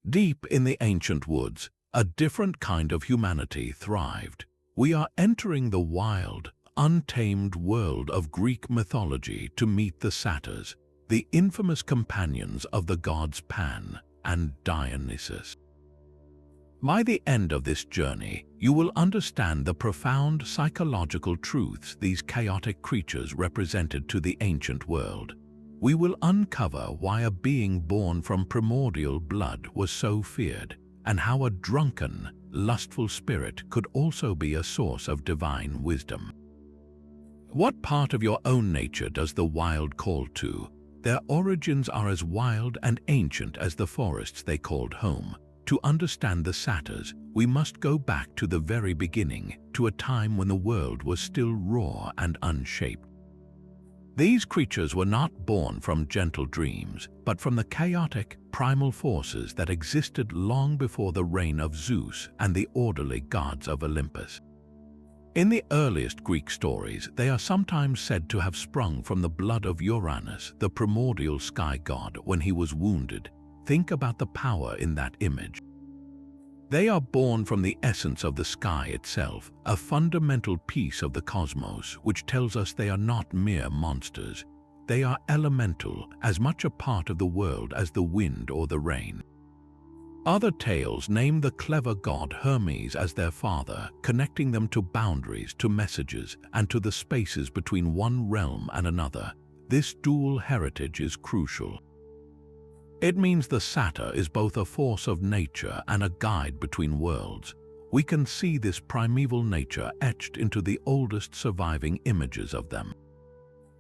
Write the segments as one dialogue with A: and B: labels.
A: Deep in the ancient woods, a different kind of humanity thrived. We are entering the wild, untamed world of Greek mythology to meet the Satyrs, the infamous companions of the gods Pan and Dionysus. By the end of this journey, you will understand the profound psychological truths these chaotic creatures represented to the ancient world. We will uncover why a being born from primordial blood was so feared, and how a drunken, lustful spirit could also be a source of divine wisdom. What part of your own nature does the wild call to? Their origins are as wild and ancient as the forests they called home. To understand the Satyrs, we must go back to the very beginning, to a time when the world was still raw and unshaped. These creatures were not born from gentle dreams, but from the chaotic, primal forces that existed long before the reign of Zeus and the orderly gods of Olympus. In the earliest Greek stories, they are sometimes said to have sprung from the blood of Uranus, the primordial sky god, when he was wounded. Think about the power in that image. They are born from the essence of the sky itself, a fundamental piece of the cosmos which tells us they are not mere monsters. They are elemental, as much a part of the world as the wind or the rain. Other tales name the clever god Hermes as their father, connecting them to boundaries, to messages, and to the spaces between one realm and another. This dual heritage is crucial. It means the satyr is both a force of nature and a guide between worlds. We can see this primeval nature etched into the oldest surviving images of them.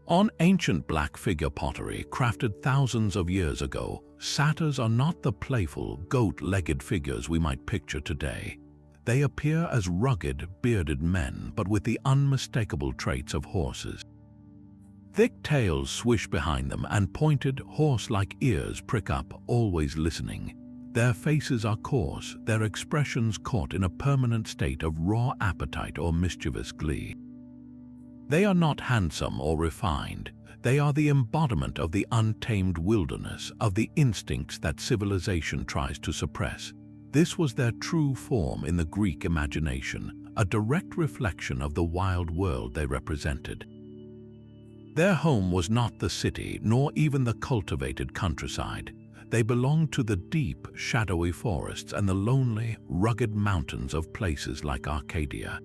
A: On ancient black figure pottery crafted thousands of years ago, satyrs are not the playful, goat-legged figures we might picture today. They appear as rugged, bearded men, but with the unmistakable traits of horses. Thick tails swish behind them and pointed, horse-like ears prick up, always listening. Their faces are coarse, their expressions caught in a permanent state of raw appetite or mischievous glee. They are not handsome or refined. They are the embodiment of the untamed wilderness, of the instincts that civilization tries to suppress. This was their true form in the Greek imagination, a direct reflection of the wild world they represented. Their home was not the city, nor even the cultivated countryside. They belonged to the deep, shadowy forests and the lonely, rugged mountains of places like Arcadia.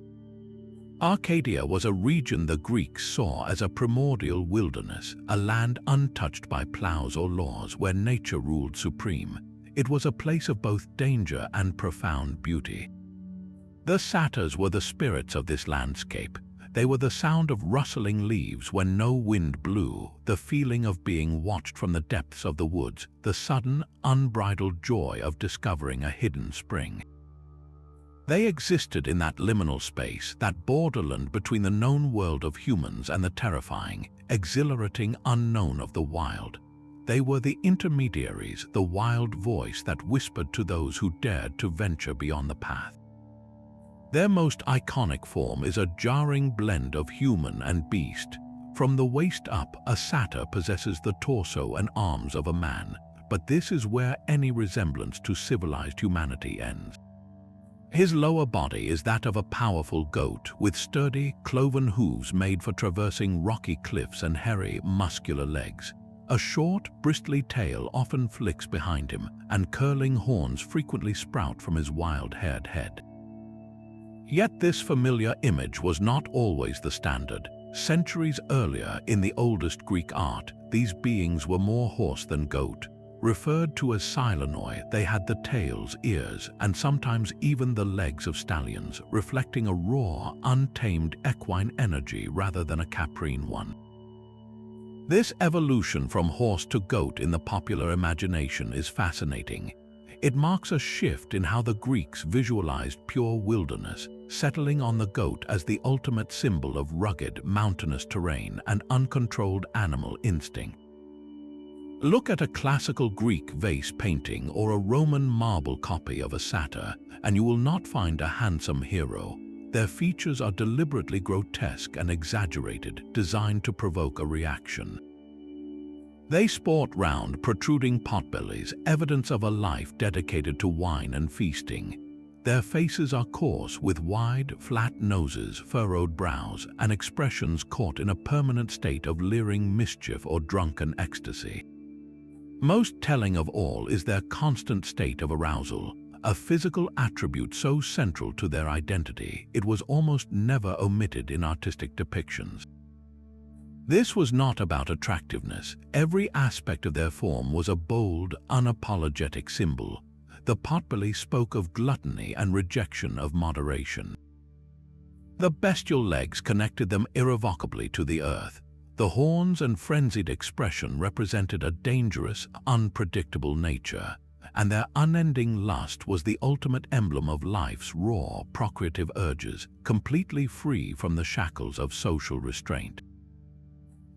A: Arcadia was a region the Greeks saw as a primordial wilderness, a land untouched by plows or laws where nature ruled supreme. It was a place of both danger and profound beauty. The satyrs were the spirits of this landscape. They were the sound of rustling leaves when no wind blew, the feeling of being watched from the depths of the woods, the sudden, unbridled joy of discovering a hidden spring. They existed in that liminal space, that borderland between the known world of humans and the terrifying, exhilarating unknown of the wild. They were the intermediaries, the wild voice that whispered to those who dared to venture beyond the path. Their most iconic form is a jarring blend of human and beast. From the waist up, a satyr possesses the torso and arms of a man, but this is where any resemblance to civilized humanity ends. His lower body is that of a powerful goat, with sturdy, cloven hooves made for traversing rocky cliffs and hairy, muscular legs. A short, bristly tail often flicks behind him, and curling horns frequently sprout from his wild-haired head. Yet this familiar image was not always the standard. Centuries earlier, in the oldest Greek art, these beings were more horse than goat. Referred to as Silenoi, they had the tails, ears, and sometimes even the legs of stallions, reflecting a raw, untamed equine energy rather than a caprine one. This evolution from horse to goat in the popular imagination is fascinating. It marks a shift in how the Greeks visualized pure wilderness, settling on the goat as the ultimate symbol of rugged, mountainous terrain and uncontrolled animal instinct. Look at a classical Greek vase painting or a Roman marble copy of a satyr, and you will not find a handsome hero. Their features are deliberately grotesque and exaggerated, designed to provoke a reaction. They sport round protruding potbellies, evidence of a life dedicated to wine and feasting. Their faces are coarse, with wide, flat noses, furrowed brows, and expressions caught in a permanent state of leering mischief or drunken ecstasy. Most telling of all is their constant state of arousal, a physical attribute so central to their identity it was almost never omitted in artistic depictions. This was not about attractiveness. Every aspect of their form was a bold, unapologetic symbol. The potbelly spoke of gluttony and rejection of moderation. The bestial legs connected them irrevocably to the earth. The horns and frenzied expression represented a dangerous, unpredictable nature, and their unending lust was the ultimate emblem of life's raw, procreative urges, completely free from the shackles of social restraint.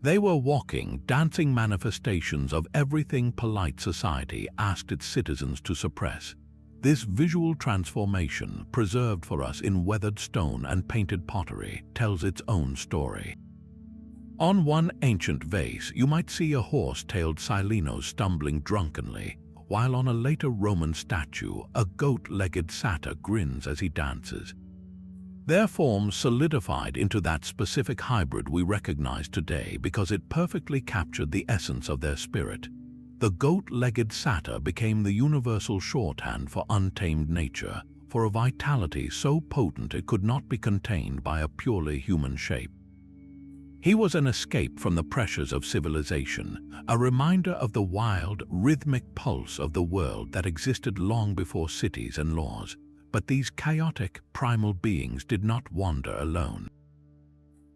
A: They were walking, dancing manifestations of everything polite society asked its citizens to suppress. This visual transformation, preserved for us in weathered stone and painted pottery, tells its own story. On one ancient vase, you might see a horse-tailed Silenus stumbling drunkenly, while on a later Roman statue, a goat-legged satyr grins as he dances. Their forms solidified into that specific hybrid we recognize today because it perfectly captured the essence of their spirit. The goat-legged satyr became the universal shorthand for untamed nature, for a vitality so potent it could not be contained by a purely human shape. He was an escape from the pressures of civilization, a reminder of the wild, rhythmic pulse of the world that existed long before cities and laws. But these chaotic, primal beings did not wander alone.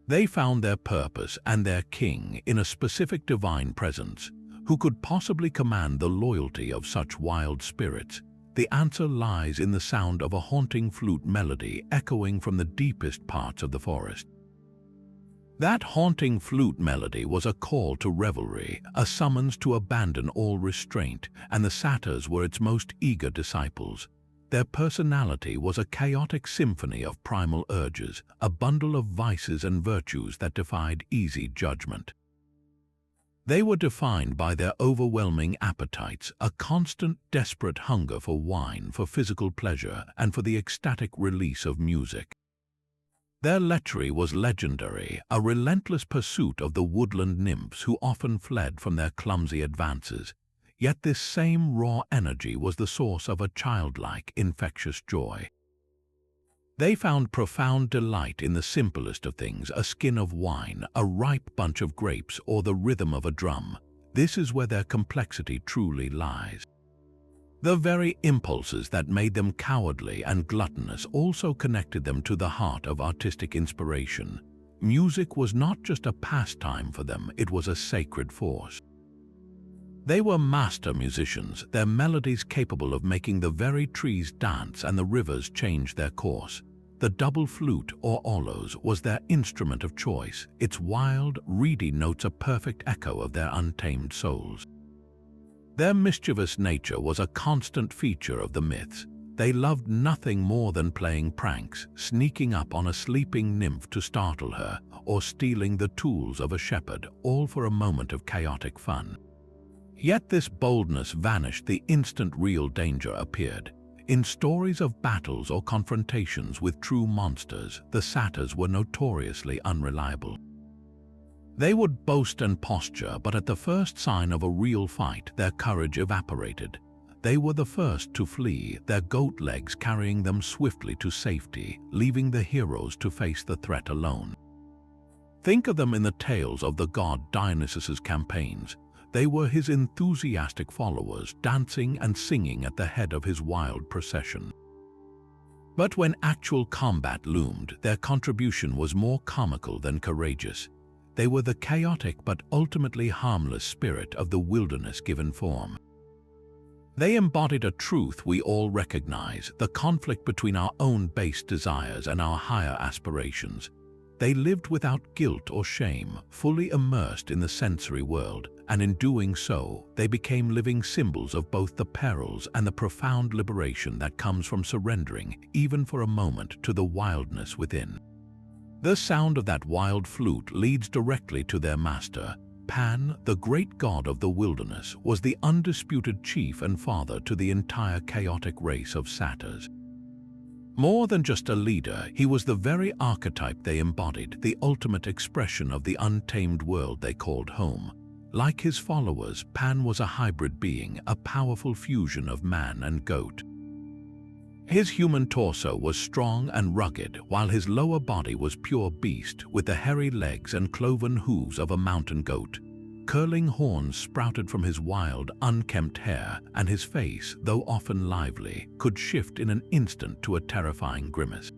A: They found their purpose and their king in a specific divine presence. Who could possibly command the loyalty of such wild spirits? The answer lies in the sound of a haunting flute melody echoing from the deepest parts of the forest. That haunting flute melody was a call to revelry, a summons to abandon all restraint, and the satyrs were its most eager disciples. Their personality was a chaotic symphony of primal urges, a bundle of vices and virtues that defied easy judgment. They were defined by their overwhelming appetites, a constant, desperate hunger for wine, for physical pleasure, and for the ecstatic release of music. Their lechery was legendary, a relentless pursuit of the woodland nymphs who often fled from their clumsy advances. Yet this same raw energy was the source of a childlike, infectious joy. They found profound delight in the simplest of things, a skin of wine, a ripe bunch of grapes, or the rhythm of a drum. This is where their complexity truly lies. The very impulses that made them cowardly and gluttonous also connected them to the heart of artistic inspiration. Music was not just a pastime for them, it was a sacred force. They were master musicians, their melodies capable of making the very trees dance and the rivers change their course. The double flute, or aulos, was their instrument of choice, its wild, reedy notes a perfect echo of their untamed souls. Their mischievous nature was a constant feature of the myths. They loved nothing more than playing pranks, sneaking up on a sleeping nymph to startle her, or stealing the tools of a shepherd, all for a moment of chaotic fun. Yet this boldness vanished the instant real danger appeared. In stories of battles or confrontations with true monsters, the satyrs were notoriously unreliable. They would boast and posture, but at the first sign of a real fight, their courage evaporated. They were the first to flee, their goat legs carrying them swiftly to safety, leaving the heroes to face the threat alone. Think of them in the tales of the god Dionysus's campaigns. They were his enthusiastic followers, dancing and singing at the head of his wild procession. But when actual combat loomed, their contribution was more comical than courageous. They were the chaotic but ultimately harmless spirit of the wilderness given form. They embodied a truth we all recognize, the conflict between our own base desires and our higher aspirations. They lived without guilt or shame, fully immersed in the sensory world, and in doing so, they became living symbols of both the perils and the profound liberation that comes from surrendering, even for a moment, to the wildness within. The sound of that wild flute leads directly to their master. Pan, the great god of the wilderness, was the undisputed chief and father to the entire chaotic race of satyrs. More than just a leader, he was the very archetype they embodied, the ultimate expression of the untamed world they called home. Like his followers, Pan was a hybrid being, a powerful fusion of man and goat. His human torso was strong and rugged, while his lower body was pure beast, with the hairy legs and cloven hooves of a mountain goat. Curling horns sprouted from his wild, unkempt hair, and his face, though often lively, could shift in an instant to a terrifying grimace.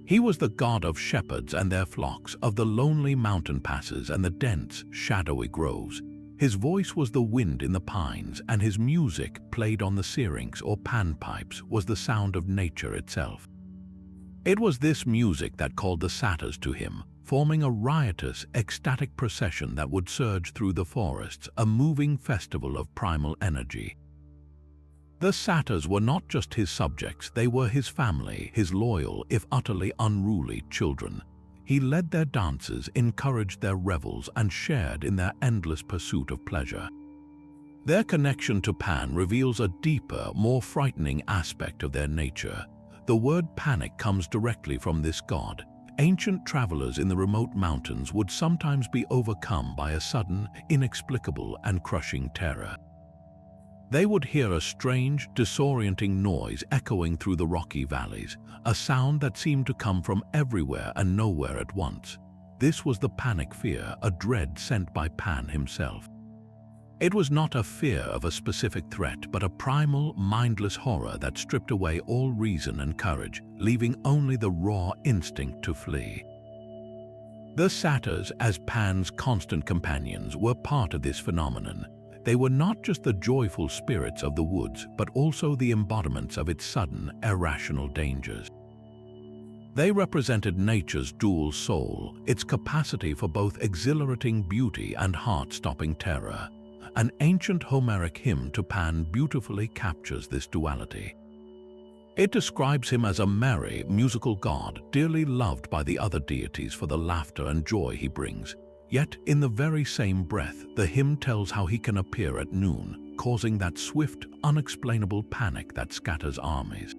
A: He was the god of shepherds and their flocks, of the lonely mountain passes and the dense, shadowy groves. His voice was the wind in the pines, and his music, played on the syrinx or panpipes, was the sound of nature itself. It was this music that called the satyrs to him, forming a riotous, ecstatic procession that would surge through the forests, a moving festival of primal energy. The satyrs were not just his subjects, they were his family, his loyal, if utterly unruly, children. He led their dances, encouraged their revels, and shared in their endless pursuit of pleasure. Their connection to Pan reveals a deeper, more frightening aspect of their nature. The word panic comes directly from this god. Ancient travelers in the remote mountains would sometimes be overcome by a sudden, inexplicable, and crushing terror. They would hear a strange, disorienting noise echoing through the rocky valleys, a sound that seemed to come from everywhere and nowhere at once. This was the panic fear, a dread sent by Pan himself. It was not a fear of a specific threat, but a primal, mindless horror that stripped away all reason and courage, leaving only the raw instinct to flee. The satyrs, as Pan's constant companions, were part of this phenomenon. They were not just the joyful spirits of the woods, but also the embodiments of its sudden, irrational dangers. They represented nature's dual soul, its capacity for both exhilarating beauty and heart-stopping terror. An ancient Homeric hymn to Pan beautifully captures this duality. It describes him as a merry, musical god, dearly loved by the other deities for the laughter and joy he brings. Yet, in the very same breath, the hymn tells how he can appear at noon, causing that swift, unexplainable panic that scatters armies.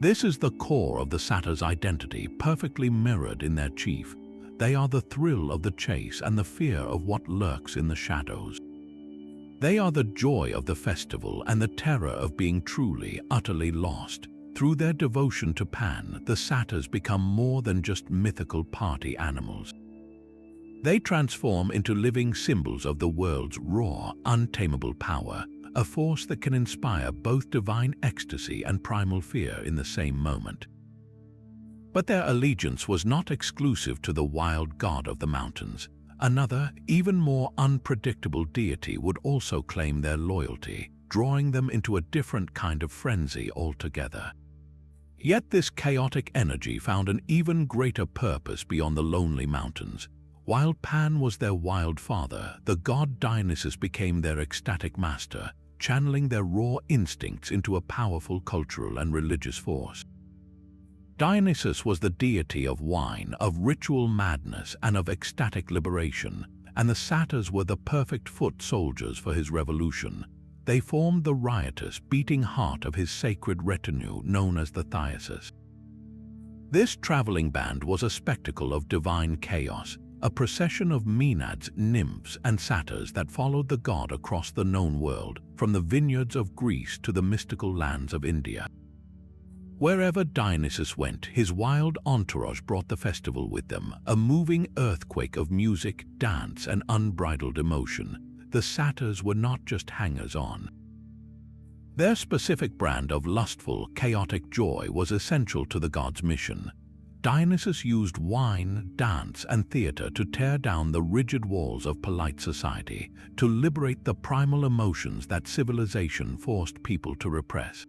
A: This is the core of the satyrs' identity, perfectly mirrored in their chief. They are the thrill of the chase and the fear of what lurks in the shadows. They are the joy of the festival and the terror of being truly, utterly lost. Through their devotion to Pan, the satyrs become more than just mythical party animals. They transform into living symbols of the world's raw, untamable power, a force that can inspire both divine ecstasy and primal fear in the same moment. But their allegiance was not exclusive to the wild god of the mountains. Another, even more unpredictable deity would also claim their loyalty, drawing them into a different kind of frenzy altogether. Yet this chaotic energy found an even greater purpose beyond the lonely mountains. While Pan was their wild father, the god Dionysus became their ecstatic master, channeling their raw instincts into a powerful cultural and religious force. Dionysus was the deity of wine, of ritual madness, and of ecstatic liberation, and the satyrs were the perfect foot soldiers for his revolution. They formed the riotous, beating heart of his sacred retinue known as the Dionysus. This traveling band was a spectacle of divine chaos, a procession of maenads, nymphs, and satyrs that followed the god across the known world, from the vineyards of Greece to the mystical lands of India. Wherever Dionysus went, his wild entourage brought the festival with them, a moving earthquake of music, dance, and unbridled emotion. The satyrs were not just hangers-on. Their specific brand of lustful, chaotic joy was essential to the god's mission. Dionysus used wine, dance, and theater to tear down the rigid walls of polite society, to liberate the primal emotions that civilization forced people to repress.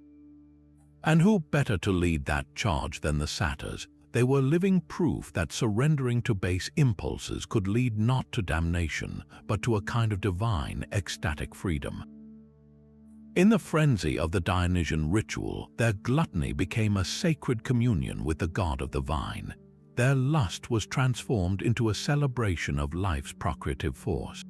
A: And who better to lead that charge than the satyrs? They were living proof that surrendering to base impulses could lead not to damnation, but to a kind of divine, ecstatic freedom. In the frenzy of the Dionysian ritual, their gluttony became a sacred communion with the god of the vine. their lust was transformed into a celebration of life's procreative force.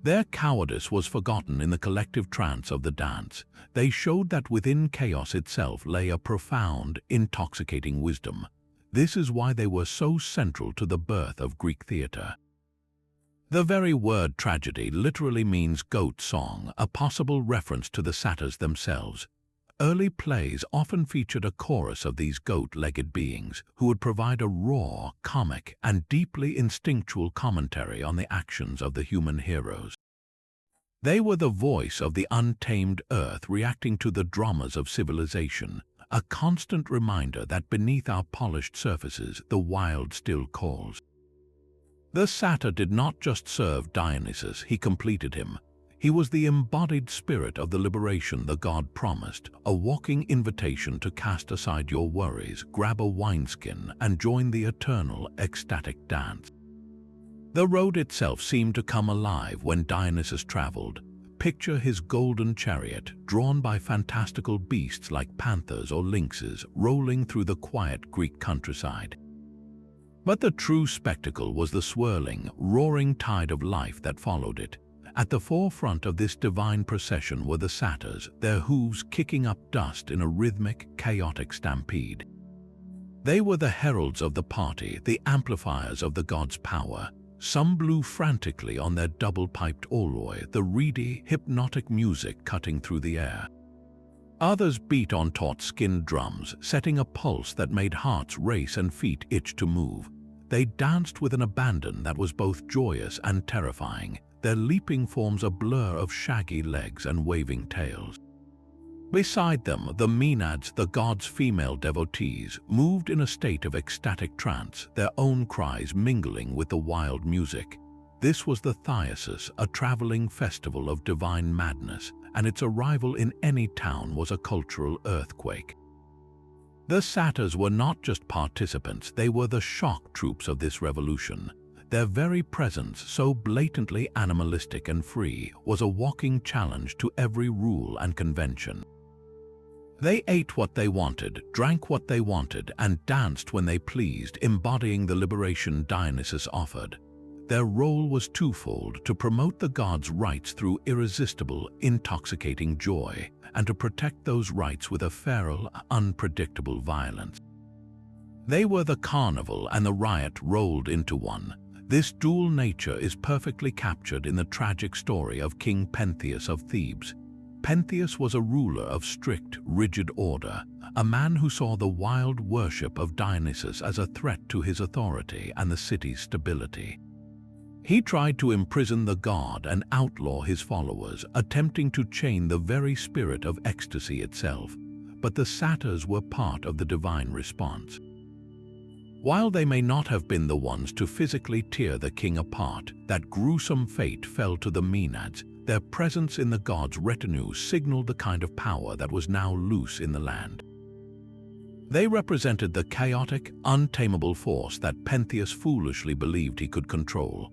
A: Their cowardice was forgotten in the collective trance of the dance. They showed that within chaos itself lay a profound, intoxicating wisdom. This is why they were so central to the birth of Greek theater. The very word tragedy literally means goat song, a possible reference to the satyrs themselves. Early plays often featured a chorus of these goat-legged beings who would provide a raw, comic, and deeply instinctual commentary on the actions of the human heroes. They were the voice of the untamed earth reacting to the dramas of civilization, a constant reminder that beneath our polished surfaces the wild still calls. The satyr did not just serve Dionysus, he completed him. He was the embodied spirit of the liberation the god promised, a walking invitation to cast aside your worries, grab a wineskin, and join the eternal, ecstatic dance. The road itself seemed to come alive when Dionysus traveled. Picture his golden chariot, drawn by fantastical beasts like panthers or lynxes, rolling through the quiet Greek countryside. But the true spectacle was the swirling, roaring tide of life that followed it. At the forefront of this divine procession were the satyrs, their hooves kicking up dust in a rhythmic, chaotic stampede. They were the heralds of the party, the amplifiers of the god's power. Some blew frantically on their double-piped orloi, the reedy, hypnotic music cutting through the air. Others beat on taut skin drums, setting a pulse that made hearts race and feet itch to move. They danced with an abandon that was both joyous and terrifying, their leaping forms a blur of shaggy legs and waving tails. Beside them, the Maenads, the god's female devotees, moved in a state of ecstatic trance, their own cries mingling with the wild music. This was the Dionysus, a traveling festival of divine madness, and its arrival in any town was a cultural earthquake. The satyrs were not just participants, they were the shock troops of this revolution. Their very presence, so blatantly animalistic and free, was a walking challenge to every rule and convention. They ate what they wanted, drank what they wanted, and danced when they pleased, embodying the liberation Dionysus offered. Their role was twofold: to promote the god's rights through irresistible, intoxicating joy, and to protect those rights with a feral, unpredictable violence. They were the carnival and the riot rolled into one. This dual nature is perfectly captured in the tragic story of King Pentheus of Thebes. Pentheus was a ruler of strict, rigid order, a man who saw the wild worship of Dionysus as a threat to his authority and the city's stability. He tried to imprison the god and outlaw his followers, attempting to chain the very spirit of ecstasy itself. But the satyrs were part of the divine response. While they may not have been the ones to physically tear the king apart, that gruesome fate fell to the Maenads. Their presence in the god's retinue signaled the kind of power that was now loose in the land. They represented the chaotic, untamable force that Pentheus foolishly believed he could control.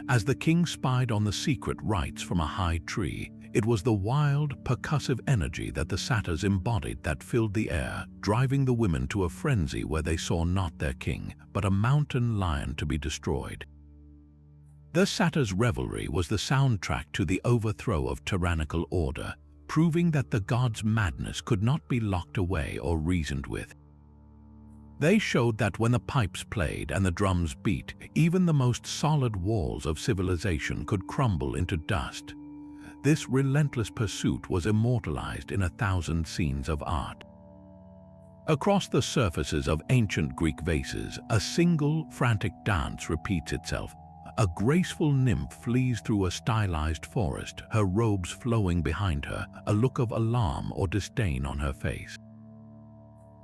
A: As the king spied on the secret rites from a high tree, it was the wild, percussive energy that the satyrs embodied that filled the air, driving the women to a frenzy where they saw not their king, but a mountain lion to be destroyed. The satyrs' revelry was the soundtrack to the overthrow of tyrannical order, proving that the god's madness could not be locked away or reasoned with. They showed that when the pipes played and the drums beat, even the most solid walls of civilization could crumble into dust. This relentless pursuit was immortalized in 1,000 scenes of art. Across the surfaces of ancient Greek vases, a single, frantic dance repeats itself. A graceful nymph flees through a stylized forest, her robes flowing behind her, a look of alarm or disdain on her face.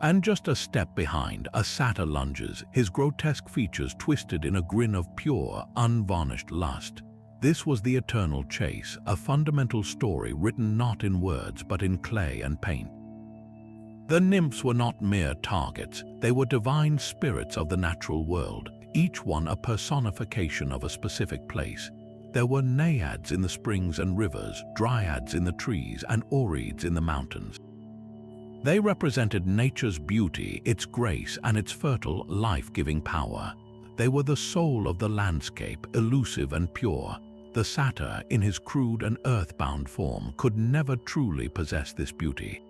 A: And just a step behind, a satyr lunges, his grotesque features twisted in a grin of pure, unvarnished lust. This was the eternal chase, a fundamental story written not in words but in clay and paint. The nymphs were not mere targets, they were divine spirits of the natural world, each one a personification of a specific place. There were naiads in the springs and rivers, dryads in the trees, and oreads in the mountains. They represented nature's beauty, its grace, and its fertile, life-giving power. They were the soul of the landscape, elusive and pure. The satyr, in his crude and earthbound form, could never truly possess this beauty.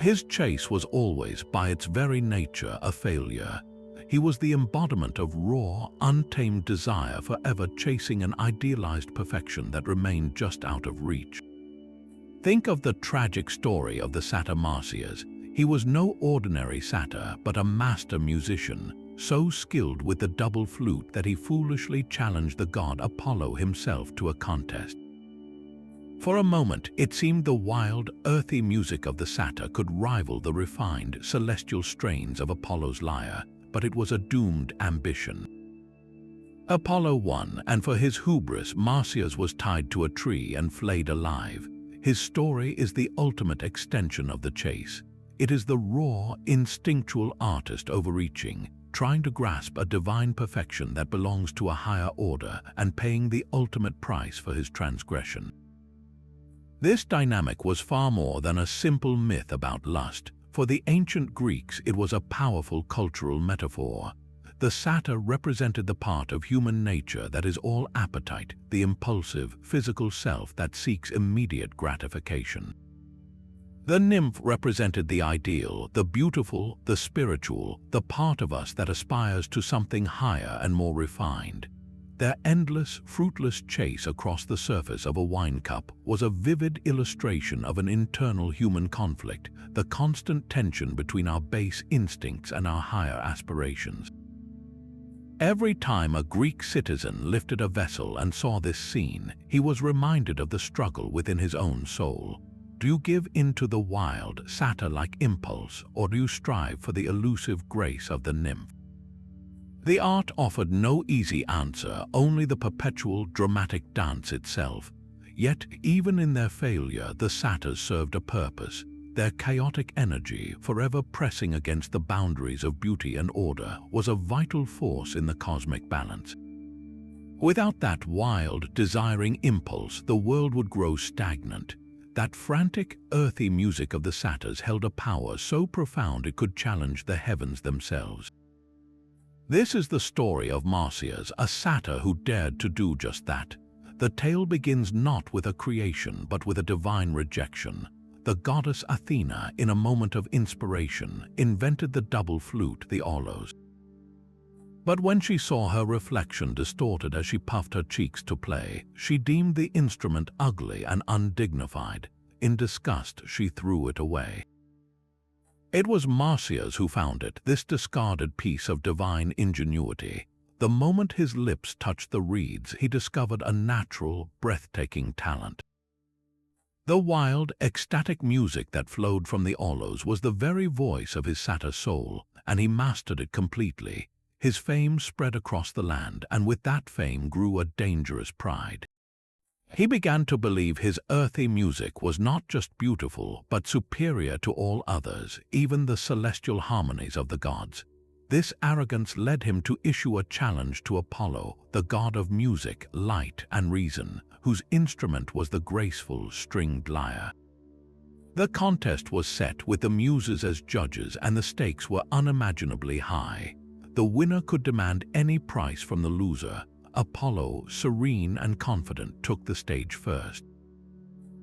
A: His chase was always, by its very nature, a failure. He was the embodiment of raw, untamed desire, forever chasing an idealized perfection that remained just out of reach. Think of the tragic story of the satyr Marsyas. He was no ordinary satyr, but a master musician, so skilled with the double flute that he foolishly challenged the god Apollo himself to a contest. For a moment, it seemed the wild, earthy music of the satyr could rival the refined, celestial strains of Apollo's lyre, but it was a doomed ambition. Apollo won, and for his hubris, Marsyas was tied to a tree and flayed alive. His story is the ultimate extension of the chase. It is the raw, instinctual artist overreaching, trying to grasp a divine perfection that belongs to a higher order and paying the ultimate price for his transgression. This dynamic was far more than a simple myth about lust. For the ancient Greeks, it was a powerful cultural metaphor. The satyr represented the part of human nature that is all appetite, the impulsive, physical self that seeks immediate gratification. The nymph represented the ideal, the beautiful, the spiritual, the part of us that aspires to something higher and more refined. Their endless, fruitless chase across the surface of a wine cup was a vivid illustration of an internal human conflict, the constant tension between our base instincts and our higher aspirations. Every time a Greek citizen lifted a vessel and saw this scene, he was reminded of the struggle within his own soul. Do you give in to the wild, satyr-like impulse, or do you strive for the elusive grace of the nymph? The art offered no easy answer, only the perpetual, dramatic dance itself. Yet, even in their failure, the satyrs served a purpose. Their chaotic energy, forever pressing against the boundaries of beauty and order, was a vital force in the cosmic balance. Without that wild, desiring impulse, the world would grow stagnant. That frantic, earthy music of the satyrs held a power so profound it could challenge the heavens themselves. This is the story of Marsyas, a satyr who dared to do just that. The tale begins not with a creation, but with a divine rejection. The goddess Athena, in a moment of inspiration, invented the double flute, the aulos. But when she saw her reflection distorted as she puffed her cheeks to play, she deemed the instrument ugly and undignified. In disgust, she threw it away. It was Marsyas who found it, this discarded piece of divine ingenuity. The moment his lips touched the reeds, he discovered a natural, breathtaking talent. The wild, ecstatic music that flowed from the aulos was the very voice of his satyr soul, and he mastered it completely. His fame spread across the land, and with that fame grew a dangerous pride. He began to believe his earthy music was not just beautiful, but superior to all others, even the celestial harmonies of the gods. This arrogance led him to issue a challenge to Apollo, the god of music, light, and reason, whose instrument was the graceful, stringed lyre. The contest was set with the muses as judges, and the stakes were unimaginably high. The winner could demand any price from the loser. Apollo, serene and confident, took the stage first.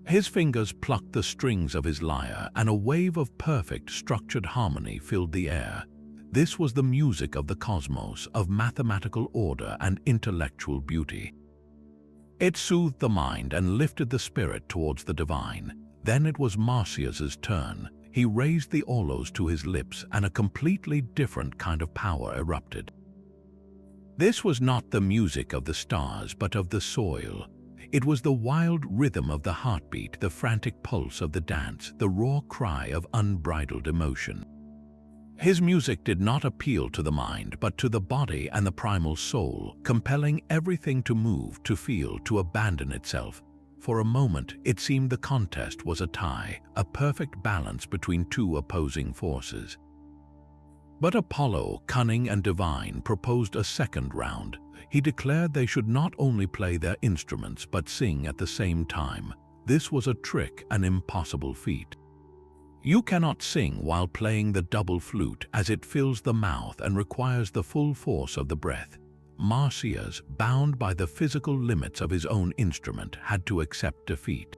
A: His fingers plucked the strings of his lyre, and a wave of perfect, structured harmony filled the air. This was the music of the cosmos, of mathematical order and intellectual beauty. It soothed the mind and lifted the spirit towards the divine. Then it was Marsyas's turn. He raised the aulos to his lips, and a completely different kind of power erupted. This was not the music of the stars, but of the soil. It was the wild rhythm of the heartbeat, the frantic pulse of the dance, the raw cry of unbridled emotion. His music did not appeal to the mind, but to the body and the primal soul, compelling everything to move, to feel, to abandon itself. For a moment, it seemed the contest was a tie, a perfect balance between two opposing forces. But Apollo, cunning and divine, proposed a second round. He declared they should not only play their instruments, but sing at the same time. This was a trick, an impossible feat. You cannot sing while playing the double flute, as it fills the mouth and requires the full force of the breath. Marsyas, bound by the physical limits of his own instrument, had to accept defeat.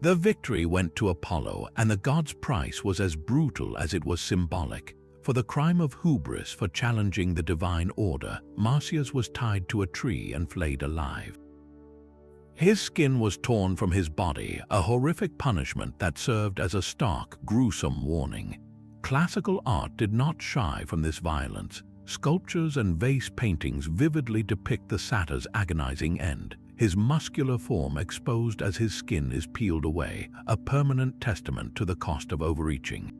A: The victory went to Apollo, and the god's price was as brutal as it was symbolic. For the crime of hubris for challenging the divine order, Marsyas was tied to a tree and flayed alive. His skin was torn from his body, a horrific punishment that served as a stark, gruesome warning. Classical art did not shy from this violence. Sculptures and vase paintings vividly depict the satyr's agonizing end, his muscular form exposed as his skin is peeled away, a permanent testament to the cost of overreaching.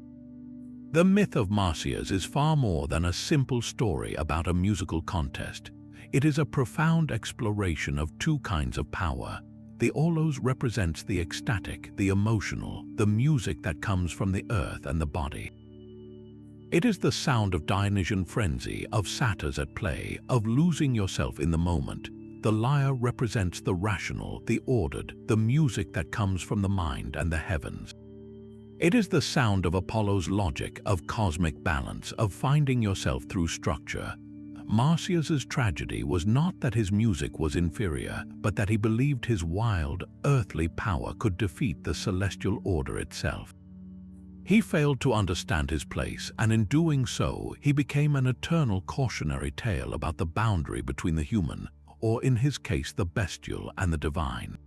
A: The myth of Marsyas is far more than a simple story about a musical contest. It is a profound exploration of two kinds of power. The aulos represents the ecstatic, the emotional, the music that comes from the earth and the body. It is the sound of Dionysian frenzy, of satyrs at play, of losing yourself in the moment. The lyre represents the rational, the ordered, the music that comes from the mind and the heavens. It is the sound of Apollo's logic, of cosmic balance, of finding yourself through structure. Marsyas's tragedy was not that his music was inferior, but that he believed his wild, earthly power could defeat the celestial order itself. He failed to understand his place, and in doing so, he became an eternal cautionary tale about the boundary between the human, or in his case the bestial, and the divine.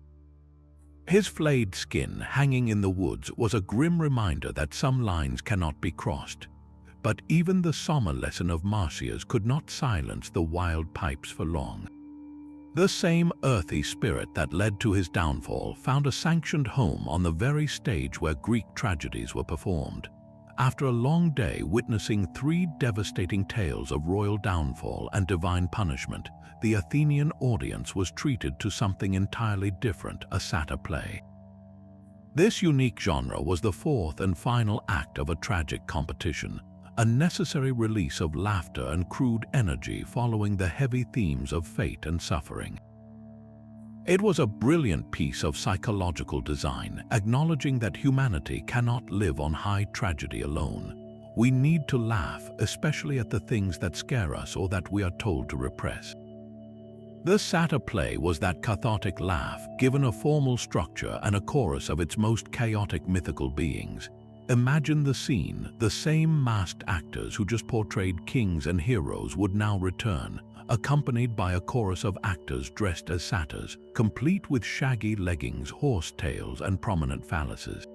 A: His flayed skin hanging in the woods was a grim reminder that some lines cannot be crossed. But even the somber lesson of Marsyas could not silence the wild pipes for long. The same earthy spirit that led to his downfall found a sanctioned home on the very stage where Greek tragedies were performed. After a long day witnessing three devastating tales of royal downfall and divine punishment, the Athenian audience was treated to something entirely different, a satyr play. This unique genre was the fourth and final act of a tragic competition, a necessary release of laughter and crude energy following the heavy themes of fate and suffering. It was a brilliant piece of psychological design, acknowledging that humanity cannot live on high tragedy alone. We need to laugh, especially at the things that scare us or that we are told to repress. The satyr play was that cathartic laugh, given a formal structure and a chorus of its most chaotic mythical beings. Imagine the scene: the same masked actors who just portrayed kings and heroes would now return, accompanied by a chorus of actors dressed as satyrs, complete with shaggy leggings, horse tails, and prominent phalluses.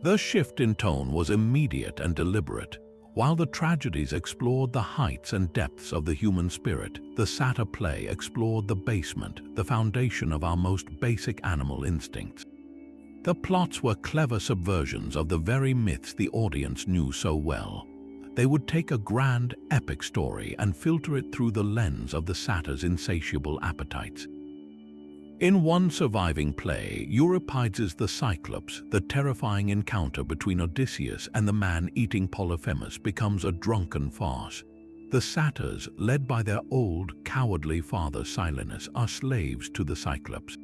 A: The shift in tone was immediate and deliberate. While the tragedies explored the heights and depths of the human spirit, the satyr play explored the basement, the foundation of our most basic animal instincts. The plots were clever subversions of the very myths the audience knew so well. They would take a grand, epic story and filter it through the lens of the satyr's insatiable appetites. In one surviving play, Euripides' The Cyclops, the terrifying encounter between Odysseus and the man-eating Polyphemus, becomes a drunken farce. The satyrs, led by their old, cowardly father Silenus, are slaves to the Cyclops.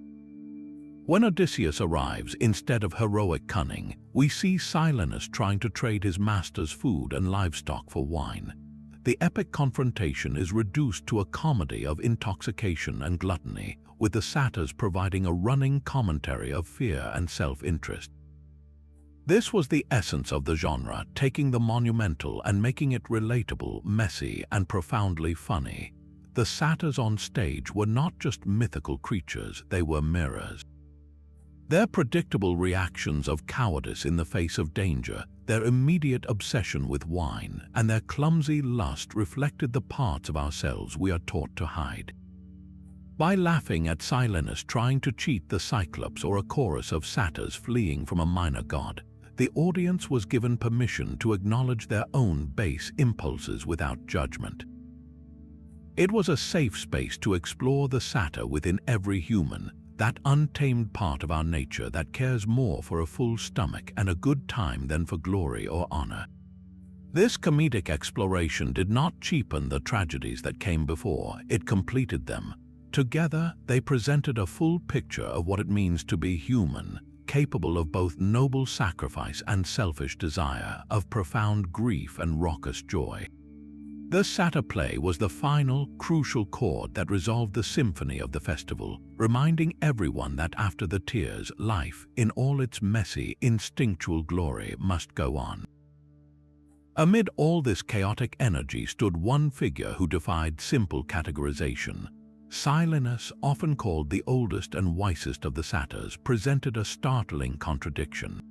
A: When Odysseus arrives, instead of heroic cunning, we see Silenus trying to trade his master's food and livestock for wine. The epic confrontation is reduced to a comedy of intoxication and gluttony, with the satyrs providing a running commentary of fear and self-interest. This was the essence of the genre, taking the monumental and making it relatable, messy, and profoundly funny. The satyrs on stage were not just mythical creatures, they were mirrors. Their predictable reactions of cowardice in the face of danger, their immediate obsession with wine, and their clumsy lust reflected the parts of ourselves we are taught to hide. By laughing at Silenus trying to cheat the Cyclops or a chorus of satyrs fleeing from a minor god, the audience was given permission to acknowledge their own base impulses without judgment. It was a safe space to explore the satyr within every human, that untamed part of our nature that cares more for a full stomach and a good time than for glory or honor. This comedic exploration did not cheapen the tragedies that came before, it completed them. Together, they presented a full picture of what it means to be human, capable of both noble sacrifice and selfish desire, of profound grief and raucous joy. The satyr play was the final, crucial chord that resolved the symphony of the festival, reminding everyone that after the tears, life, in all its messy, instinctual glory, must go on. Amid all this chaotic energy stood one figure who defied simple categorization. Silenus, often called the oldest and wisest of the satyrs, presented a startling contradiction.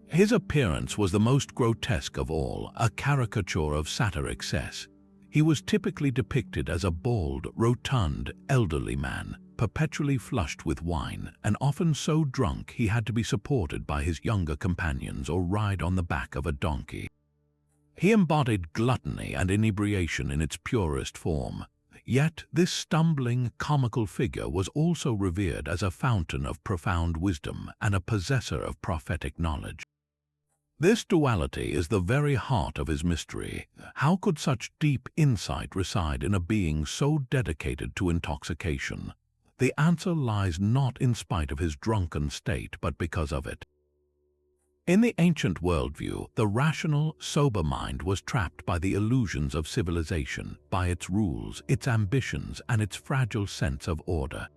A: His appearance was the most grotesque of all, a caricature of satyr excess. He was typically depicted as a bald, rotund, elderly man, perpetually flushed with wine, and often so drunk he had to be supported by his younger companions or ride on the back of a donkey. He embodied gluttony and inebriation in its purest form. Yet this stumbling, comical figure was also revered as a fountain of profound wisdom and a possessor of prophetic knowledge. This duality is the very heart of his mystery. How could such deep insight reside in a being so dedicated to intoxication? The answer lies not in spite of his drunken state, but because of it. In the ancient worldview, the rational, sober mind was trapped by the illusions of civilization, by its rules, its ambitions, and its fragile sense of order.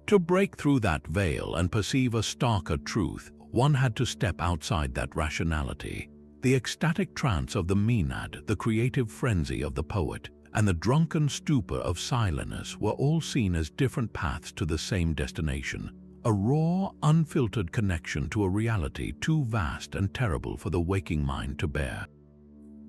A: To break through that veil and perceive a starker truth, one had to step outside that rationality. The ecstatic trance of the Maenad, the creative frenzy of the poet, and the drunken stupor of Silenus were all seen as different paths to the same destination. A raw, unfiltered connection to a reality too vast and terrible for the waking mind to bear.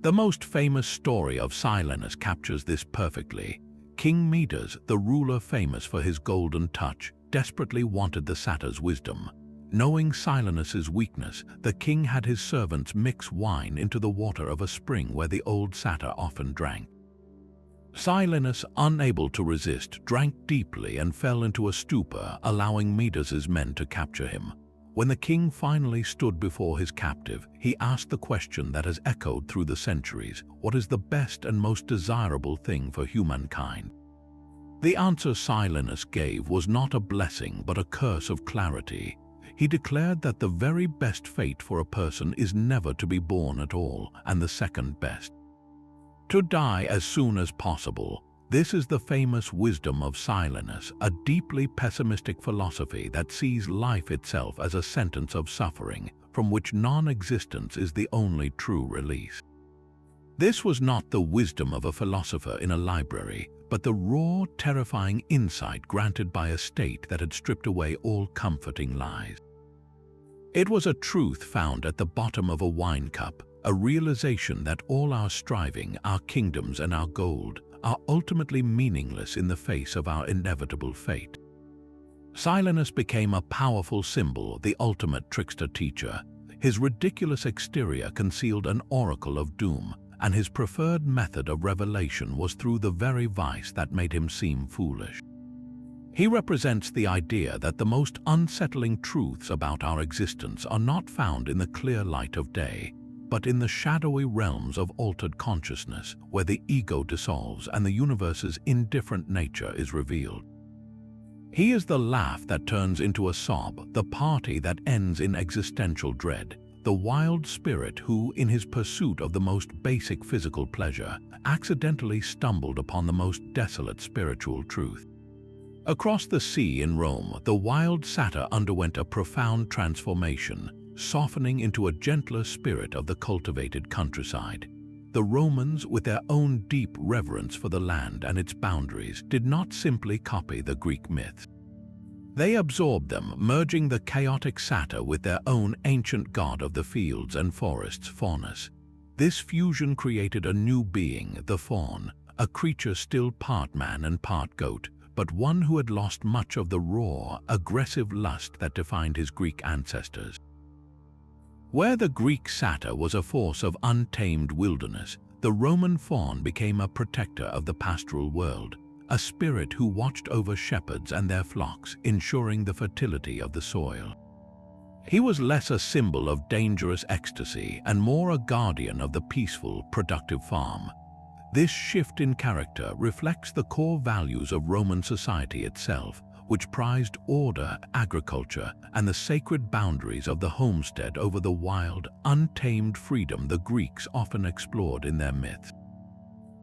A: The most famous story of Silenus captures this perfectly. King Midas, the ruler famous for his golden touch, desperately wanted the satyr's wisdom. Knowing Silenus's weakness, the king had his servants mix wine into the water of a spring where the old satyr often drank. Silenus, unable to resist, drank deeply and fell into a stupor, allowing Midas's men to capture him. When the king finally stood before his captive, he asked the question that has echoed through the centuries: what is the best and most desirable thing for humankind? The answer Silenus gave was not a blessing but a curse of clarity. He declared that the very best fate for a person is never to be born at all, and the second best, to die as soon as possible. This is the famous wisdom of Silenus, a deeply pessimistic philosophy that sees life itself as a sentence of suffering, from which non-existence is the only true release. This was not the wisdom of a philosopher in a library, but the raw, terrifying insight granted by a state that had stripped away all comforting lies. It was a truth found at the bottom of a wine cup, a realization that all our striving, our kingdoms and our gold, are ultimately meaningless in the face of our inevitable fate. Silenus became a powerful symbol, the ultimate trickster teacher. His ridiculous exterior concealed an oracle of doom, and his preferred method of revelation was through the very vice that made him seem foolish. He represents the idea that the most unsettling truths about our existence are not found in the clear light of day, but in the shadowy realms of altered consciousness, where the ego dissolves and the universe's indifferent nature is revealed. He is the laugh that turns into a sob, the party that ends in existential dread, the wild spirit who, in his pursuit of the most basic physical pleasure, accidentally stumbled upon the most desolate spiritual truth. Across the sea in Rome, the wild satyr underwent a profound transformation, softening into a gentler spirit of the cultivated countryside. The Romans, with their own deep reverence for the land and its boundaries, did not simply copy the Greek myths. They absorbed them, merging the chaotic satyr with their own ancient god of the fields and forests, Faunus. This fusion created a new being, the faun, a creature still part man and part goat, but one who had lost much of the raw, aggressive lust that defined his Greek ancestors. Where the Greek satyr was a force of untamed wilderness, the Roman faun became a protector of the pastoral world, a spirit who watched over shepherds and their flocks, ensuring the fertility of the soil. He was less a symbol of dangerous ecstasy and more a guardian of the peaceful, productive farm. This shift in character reflects the core values of Roman society itself, which prized order, agriculture, and the sacred boundaries of the homestead over the wild, untamed freedom the Greeks often explored in their myths.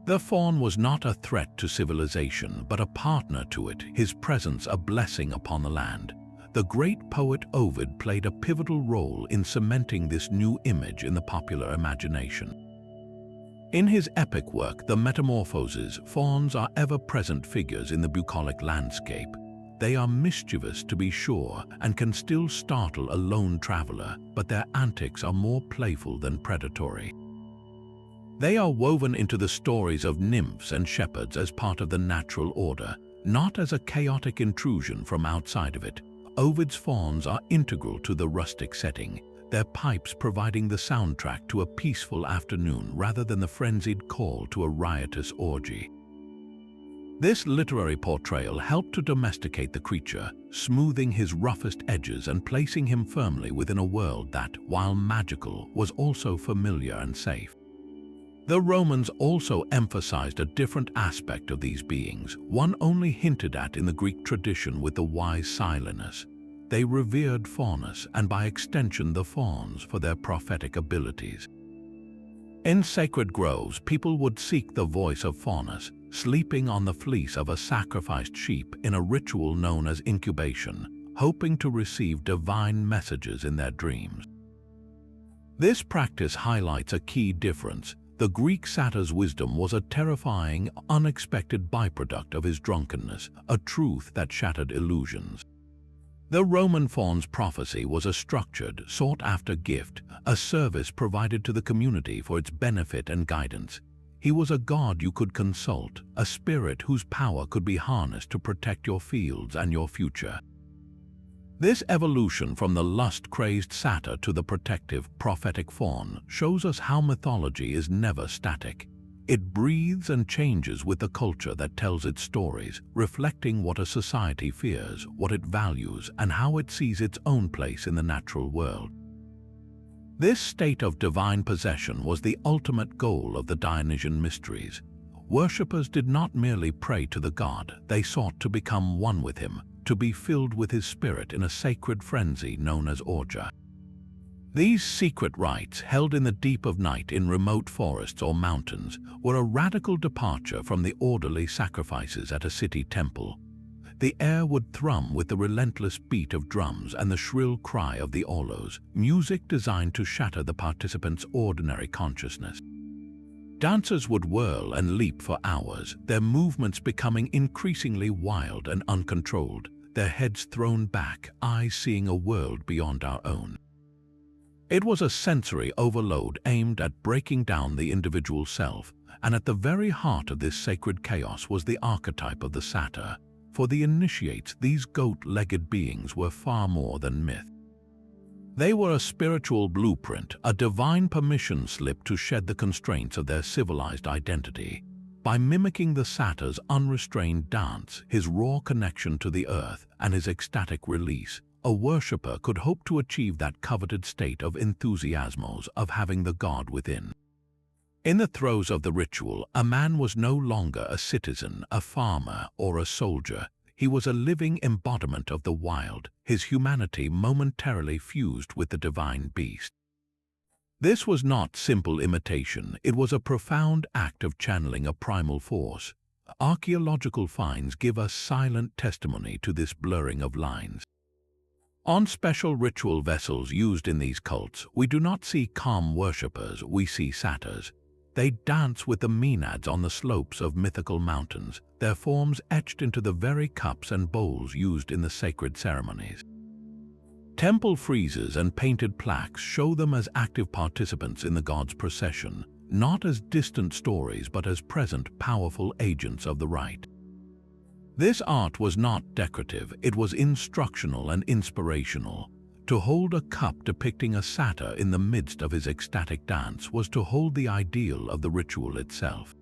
A: The faun was not a threat to civilization, but a partner to it, his presence a blessing upon the land. The great poet Ovid played a pivotal role in cementing this new image in the popular imagination. In his epic work, The Metamorphoses, fauns are ever-present figures in the bucolic landscape. They are mischievous, to be sure, and can still startle a lone traveler, but their antics are more playful than predatory. They are woven into the stories of nymphs and shepherds as part of the natural order, not as a chaotic intrusion from outside of it. Ovid's fauns are integral to the rustic setting, their pipes providing the soundtrack to a peaceful afternoon rather than the frenzied call to a riotous orgy. This literary portrayal helped to domesticate the creature, smoothing his roughest edges and placing him firmly within a world that, while magical, was also familiar and safe. The Romans also emphasized a different aspect of these beings, one only hinted at in the Greek tradition with the wise Silenus. They revered Faunus and by extension the fauns for their prophetic abilities. In sacred groves, people would seek the voice of Faunus, sleeping on the fleece of a sacrificed sheep in a ritual known as incubation, hoping to receive divine messages in their dreams. This practice highlights a key difference. The Greek satyr's wisdom was a terrifying, unexpected byproduct of his drunkenness, a truth that shattered illusions. The Roman faun's prophecy was a structured, sought-after gift, a service provided to the community for its benefit and guidance. He was a god you could consult, a spirit whose power could be harnessed to protect your fields and your future. This evolution from the lust-crazed satyr to the protective, prophetic faun shows us how mythology is never static. It breathes and changes with the culture that tells its stories, reflecting what a society fears, what it values, and how it sees its own place in the natural world. This state of divine possession was the ultimate goal of the Dionysian mysteries. Worshippers did not merely pray to the god, they sought to become one with him, to be filled with his spirit in a sacred frenzy known as orgia. These secret rites, held in the deep of night in remote forests or mountains, were a radical departure from the orderly sacrifices at a city temple. The air would thrum with the relentless beat of drums and the shrill cry of the aulos, music designed to shatter the participants' ordinary consciousness. Dancers would whirl and leap for hours, their movements becoming increasingly wild and uncontrolled, their heads thrown back, eyes seeing a world beyond our own. It was a sensory overload aimed at breaking down the individual self, and at the very heart of this sacred chaos was the archetype of the satyr. For the initiates, these goat-legged beings were far more than myth. They were a spiritual blueprint, a divine permission slip to shed the constraints of their civilized identity. By mimicking the satyr's unrestrained dance, his raw connection to the earth, and his ecstatic release, a worshipper could hope to achieve that coveted state of enthusiasmos, of having the god within. In the throes of the ritual, a man was no longer a citizen, a farmer, or a soldier. He was a living embodiment of the wild, his humanity momentarily fused with the divine beast. This was not simple imitation, it was a profound act of channeling a primal force. Archaeological finds give us silent testimony to this blurring of lines. On special ritual vessels used in these cults, we do not see calm worshippers, we see satyrs. They dance with the maenads on the slopes of mythical mountains, their forms etched into the very cups and bowls used in the sacred ceremonies. Temple friezes and painted plaques show them as active participants in the god's procession, not as distant stories but as present, powerful agents of the rite. This art was not decorative, it was instructional and inspirational. To hold a cup depicting a satyr in the midst of his ecstatic dance was to hold the ideal of the ritual itself.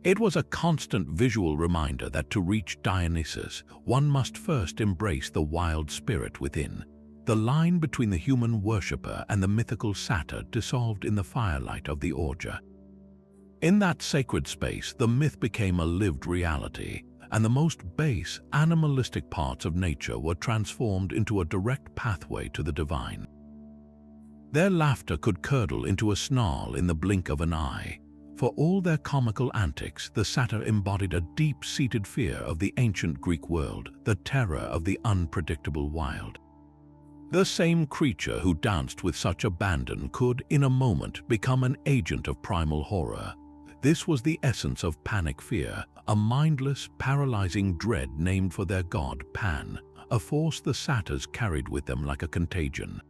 A: It was a constant visual reminder that to reach Dionysus, one must first embrace the wild spirit within. The line between the human worshipper and the mythical satyr dissolved in the firelight of the orgia. In that sacred space, the myth became a lived reality, and the most base, animalistic parts of nature were transformed into a direct pathway to the divine. Their laughter could curdle into a snarl in the blink of an eye. For all their comical antics, the satyr embodied a deep-seated fear of the ancient Greek world, the terror of the unpredictable wild. The same creature who danced with such abandon could, in a moment, become an agent of primal horror. This was the essence of panic fear, a mindless, paralyzing dread named for their god, Pan, a force the satyrs carried with them like a contagion.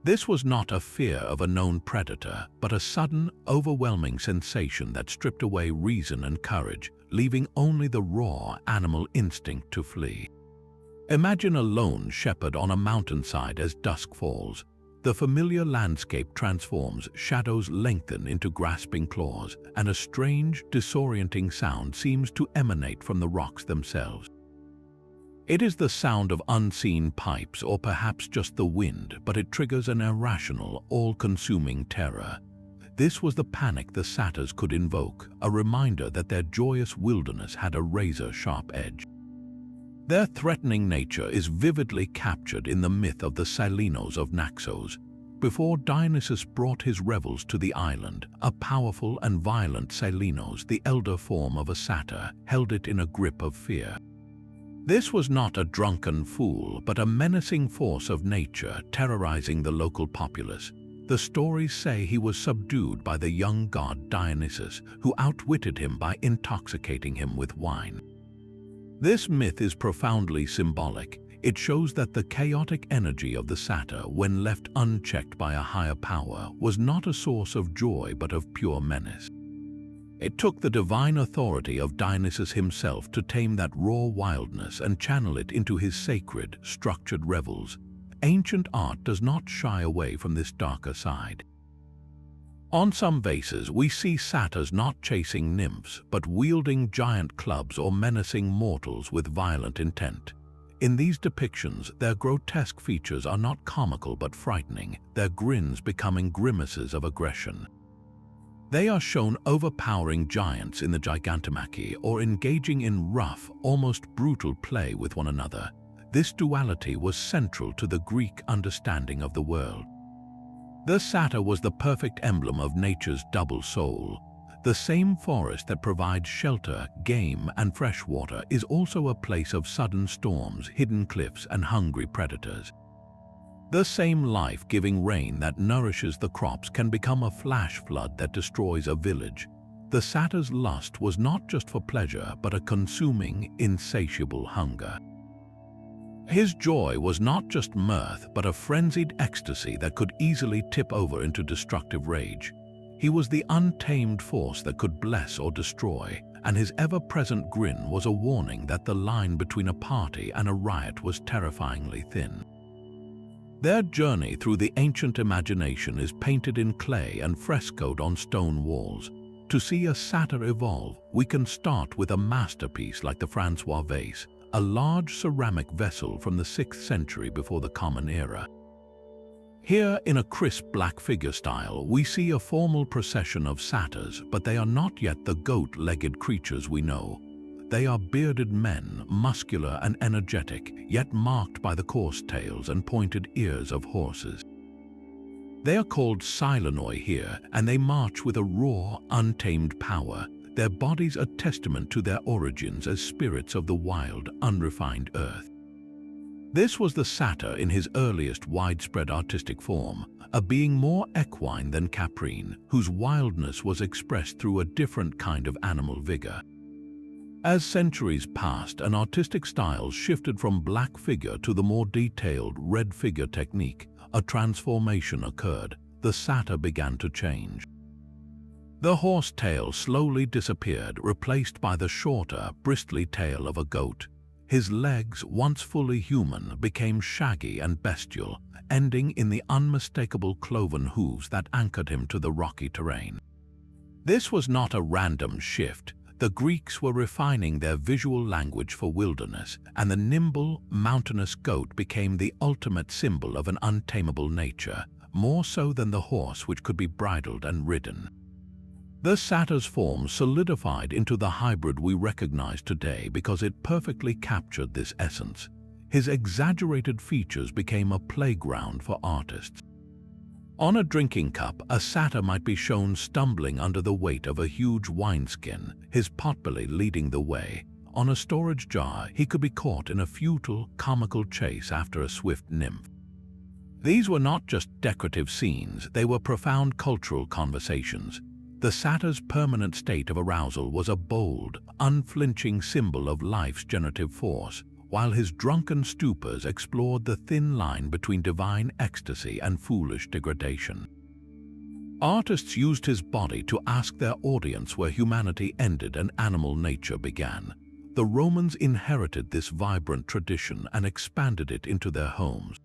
A: This was not a fear of a known predator, but a sudden, overwhelming sensation that stripped away reason and courage, leaving only the raw animal instinct to flee. Imagine a lone shepherd on a mountainside as dusk falls. The familiar landscape transforms, shadows lengthen into grasping claws, and a strange, disorienting sound seems to emanate from the rocks themselves. It is the sound of unseen pipes or perhaps just the wind, but it triggers an irrational, all-consuming terror. This was the panic the satyrs could invoke, a reminder that their joyous wilderness had a razor-sharp edge. Their threatening nature is vividly captured in the myth of the Silenus of Naxos. Before Dionysus brought his revels to the island, a powerful and violent Silenus, the elder form of a satyr, held it in a grip of fear. This was not a drunken fool, but a menacing force of nature terrorizing the local populace. The stories say he was subdued by the young god Dionysus, who outwitted him by intoxicating him with wine. This myth is profoundly symbolic. It shows that the chaotic energy of the satyr, when left unchecked by a higher power, was not a source of joy but of pure menace. It took the divine authority of Dionysus himself to tame that raw wildness and channel it into his sacred, structured revels. Ancient art does not shy away from this darker side. On some vases, we see satyrs not chasing nymphs, but wielding giant clubs or menacing mortals with violent intent. In these depictions, their grotesque features are not comical but frightening, their grins becoming grimaces of aggression. They are shown overpowering giants in the Gigantomachy or engaging in rough, almost brutal play with one another. This duality was central to the Greek understanding of the world. The satyr was the perfect emblem of nature's double soul. The same forest that provides shelter, game, and fresh water is also a place of sudden storms, hidden cliffs, and hungry predators. The same life-giving rain that nourishes the crops can become a flash flood that destroys a village. The satyr's lust was not just for pleasure, but a consuming, insatiable hunger. His joy was not just mirth, but a frenzied ecstasy that could easily tip over into destructive rage. He was the untamed force that could bless or destroy, and his ever-present grin was a warning that the line between a party and a riot was terrifyingly thin. Their journey through the ancient imagination is painted in clay and frescoed on stone walls. To see a satyr evolve, we can start with a masterpiece like the Francois vase, a large ceramic vessel from the 6th century before the Common Era. Here, in a crisp black figure style, we see a formal procession of satyrs, but they are not yet the goat-legged creatures we know. They are bearded men, muscular and energetic, yet marked by the coarse tails and pointed ears of horses. They are called Silenoi here, and they march with a raw, untamed power, their bodies a testament to their origins as spirits of the wild, unrefined earth. This was the satyr in his earliest widespread artistic form, a being more equine than caprine, whose wildness was expressed through a different kind of animal vigor. As centuries passed and artistic styles shifted from black figure to the more detailed red figure technique, a transformation occurred. The satyr began to change. The horse tail slowly disappeared, replaced by the shorter, bristly tail of a goat. His legs, once fully human, became shaggy and bestial, ending in the unmistakable cloven hooves that anchored him to the rocky terrain. This was not a random shift. The Greeks were refining their visual language for wilderness, and the nimble, mountainous goat became the ultimate symbol of an untamable nature, more so than the horse which could be bridled and ridden. The Satyr's form solidified into the hybrid we recognize today because it perfectly captured this essence. His exaggerated features became a playground for artists. On a drinking cup, a satyr might be shown stumbling under the weight of a huge wineskin, his potbelly leading the way. On a storage jar, he could be caught in a futile, comical chase after a swift nymph. These were not just decorative scenes, they were profound cultural conversations. The satyr's permanent state of arousal was a bold, unflinching symbol of life's generative force, while his drunken stupors explored the thin line between divine ecstasy and foolish degradation. Artists used his body to ask their audience where humanity ended and animal nature began. The Romans inherited this vibrant tradition and expanded it into their homes.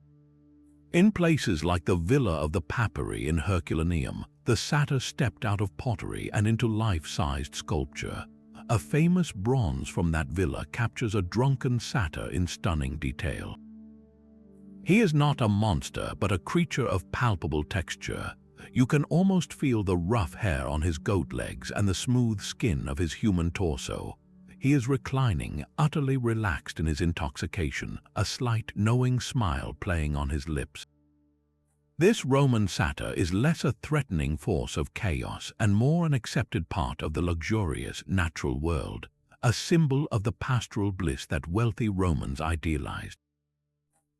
A: In places like the Villa of the Papyri in Herculaneum, the satyr stepped out of pottery and into life-sized sculpture. A famous bronze from that villa captures a drunken satyr in stunning detail. He is not a monster, but a creature of palpable texture. You can almost feel the rough hair on his goat legs and the smooth skin of his human torso. He is reclining, utterly relaxed in his intoxication, a slight, knowing smile playing on his lips. This Roman satyr is less a threatening force of chaos and more an accepted part of the luxurious, natural world, a symbol of the pastoral bliss that wealthy Romans idealized.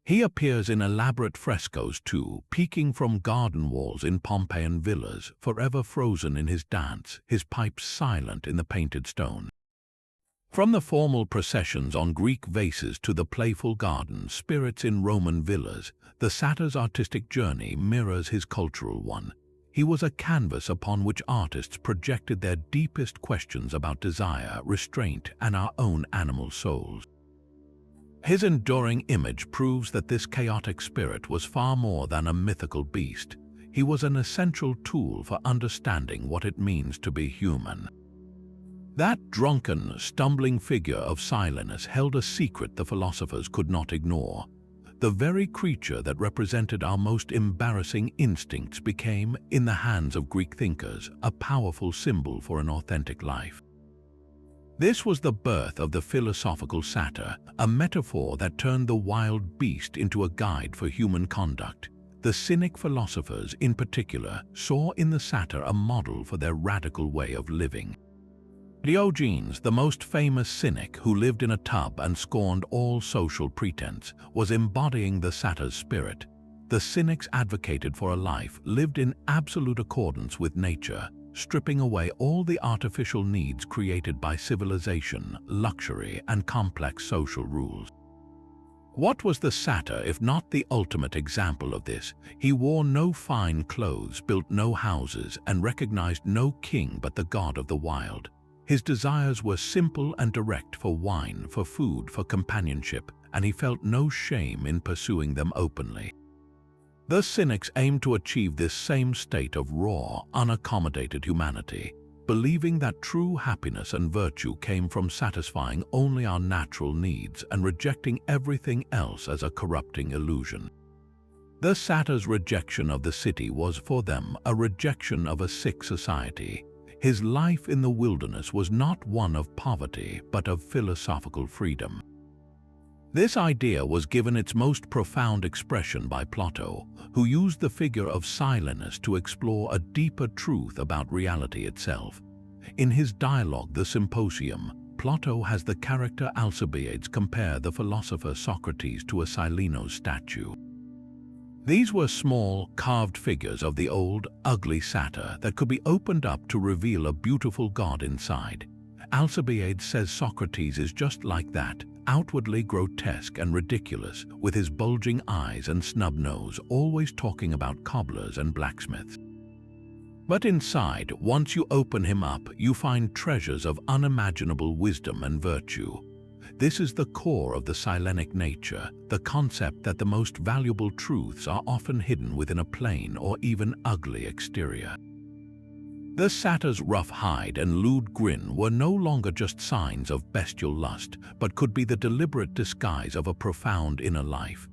A: He appears in elaborate frescoes too, peeking from garden walls in Pompeian villas, forever frozen in his dance, his pipes silent in the painted stone. From the formal processions on Greek vases to the playful garden spirits in Roman villas, the satyr's artistic journey mirrors his cultural one. He was a canvas upon which artists projected their deepest questions about desire, restraint, and our own animal souls. His enduring image proves that this chaotic spirit was far more than a mythical beast. He was an essential tool for understanding what it means to be human. That drunken, stumbling figure of Silenus held a secret the philosophers could not ignore. The very creature that represented our most embarrassing instincts became, in the hands of Greek thinkers, a powerful symbol for an authentic life. This was the birth of the philosophical satyr, a metaphor that turned the wild beast into a guide for human conduct. The Cynic philosophers, in particular, saw in the satyr a model for their radical way of living. Diogenes, the most famous cynic who lived in a tub and scorned all social pretense, was embodying the satyr's spirit. The cynics advocated for a life lived in absolute accordance with nature, stripping away all the artificial needs created by civilization, luxury, and complex social rules. What was the satyr if not the ultimate example of this? He wore no fine clothes, built no houses, and recognized no king but the god of the wild. His desires were simple and direct: for wine, for food, for companionship, and he felt no shame in pursuing them openly. The cynics aimed to achieve this same state of raw, unaccommodated humanity, believing that true happiness and virtue came from satisfying only our natural needs and rejecting everything else as a corrupting illusion. The satyr's rejection of the city was for them a rejection of a sick society. His life in the wilderness was not one of poverty, but of philosophical freedom. This idea was given its most profound expression by Plato, who used the figure of Silenus to explore a deeper truth about reality itself. In his dialogue, The Symposium, Plato has the character Alcibiades compare the philosopher Socrates to a Silenus statue. These were small, carved figures of the old, ugly satyr that could be opened up to reveal a beautiful god inside. Alcibiades says Socrates is just like that, outwardly grotesque and ridiculous, with his bulging eyes and snub nose, always talking about cobblers and blacksmiths. But inside, once you open him up, you find treasures of unimaginable wisdom and virtue. This is the core of the Silenic nature, the concept that the most valuable truths are often hidden within a plain or even ugly exterior. The satyr's rough hide and lewd grin were no longer just signs of bestial lust, but could be the deliberate disguise of a profound inner life.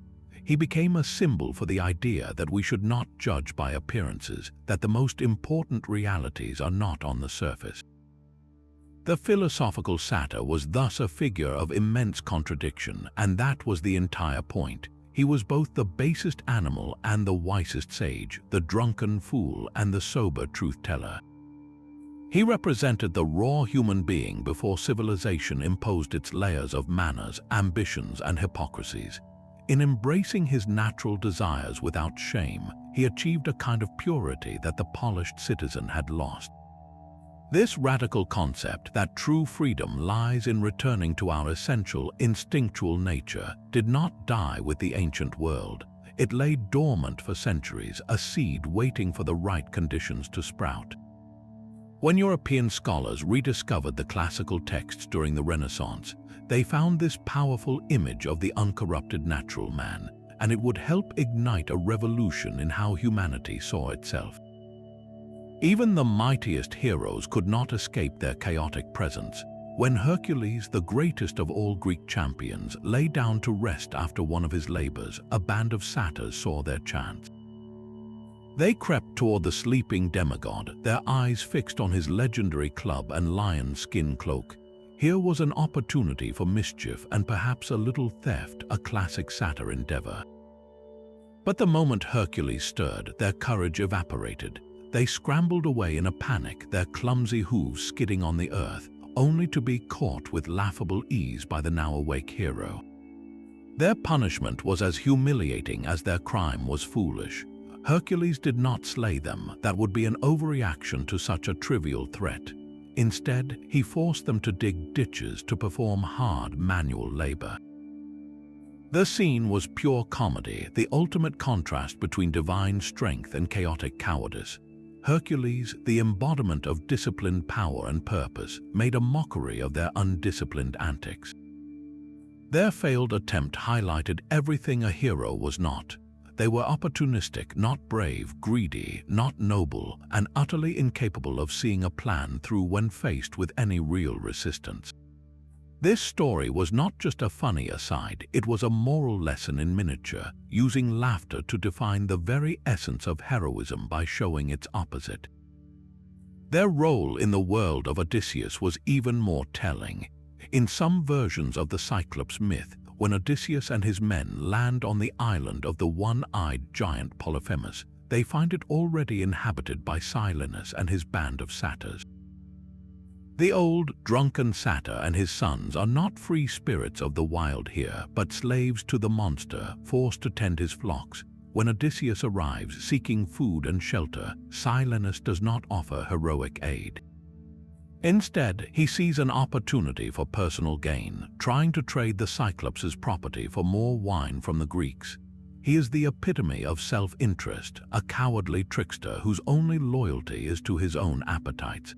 A: He became a symbol for the idea that we should not judge by appearances, that the most important realities are not on the surface. The philosophical satyr was thus a figure of immense contradiction, and that was the entire point. He was both the basest animal and the wisest sage, the drunken fool and the sober truth-teller. He represented the raw human being before civilization imposed its layers of manners, ambitions, and hypocrisies. In embracing his natural desires without shame, he achieved a kind of purity that the polished citizen had lost. This radical concept that true freedom lies in returning to our essential, instinctual nature did not die with the ancient world. It lay dormant for centuries, a seed waiting for the right conditions to sprout. When European scholars rediscovered the classical texts during the Renaissance, they found this powerful image of the uncorrupted natural man, and it would help ignite a revolution in how humanity saw itself. Even the mightiest heroes could not escape their chaotic presence. When Hercules, the greatest of all Greek champions, lay down to rest after one of his labors, a band of satyrs saw their chance. They crept toward the sleeping demigod, their eyes fixed on his legendary club and lion skin cloak. Here was an opportunity for mischief and perhaps a little theft, a classic satyr endeavor. But the moment Hercules stirred, their courage evaporated. They scrambled away in a panic, their clumsy hooves skidding on the earth, only to be caught with laughable ease by the now awake hero. Their punishment was as humiliating as their crime was foolish. Hercules did not slay them. That would be an overreaction to such a trivial threat. Instead, he forced them to dig ditches to perform hard manual labor. The scene was pure comedy, the ultimate contrast between divine strength and chaotic cowardice. Hercules, the embodiment of disciplined power and purpose, made a mockery of their undisciplined antics. Their failed attempt highlighted everything a hero was not. They were opportunistic, not brave, greedy, not noble, and utterly incapable of seeing a plan through when faced with any real resistance. This story was not just a funny aside, it was a moral lesson in miniature, using laughter to define the very essence of heroism by showing its opposite. Their role in the world of Odysseus was even more telling. In some versions of the Cyclops myth, when Odysseus and his men land on the island of the one-eyed giant Polyphemus, they find it already inhabited by Silenus and his band of satyrs. The old, drunken satyr and his sons are not free spirits of the wild here, but slaves to the monster, forced to tend his flocks. When Odysseus arrives seeking food and shelter, Silenus does not offer heroic aid. Instead, he sees an opportunity for personal gain, trying to trade the Cyclops' property for more wine from the Greeks. He is the epitome of self-interest, a cowardly trickster whose only loyalty is to his own appetites.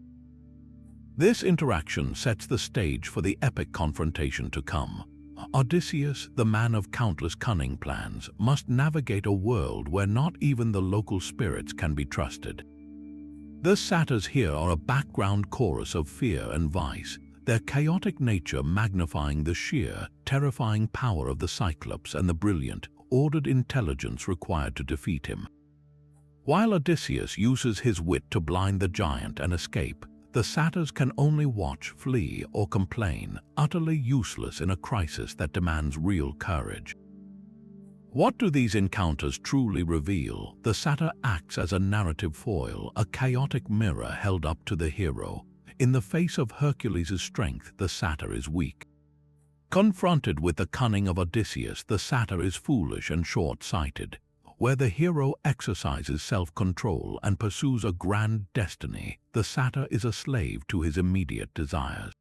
A: This interaction sets the stage for the epic confrontation to come. Odysseus, the man of countless cunning plans, must navigate a world where not even the local spirits can be trusted. The satyrs here are a background chorus of fear and vice, their chaotic nature magnifying the sheer, terrifying power of the Cyclops and the brilliant, ordered intelligence required to defeat him. While Odysseus uses his wit to blind the giant and escape, the satyrs can only watch, flee, or complain, utterly useless in a crisis that demands real courage. What do these encounters truly reveal? The satyr acts as a narrative foil, a chaotic mirror held up to the hero. In the face of Hercules' strength, the satyr is weak. Confronted with the cunning of Odysseus, the satyr is foolish and short-sighted. Where the hero exercises self-control and pursues a grand destiny, the satyr is a slave to his immediate desires.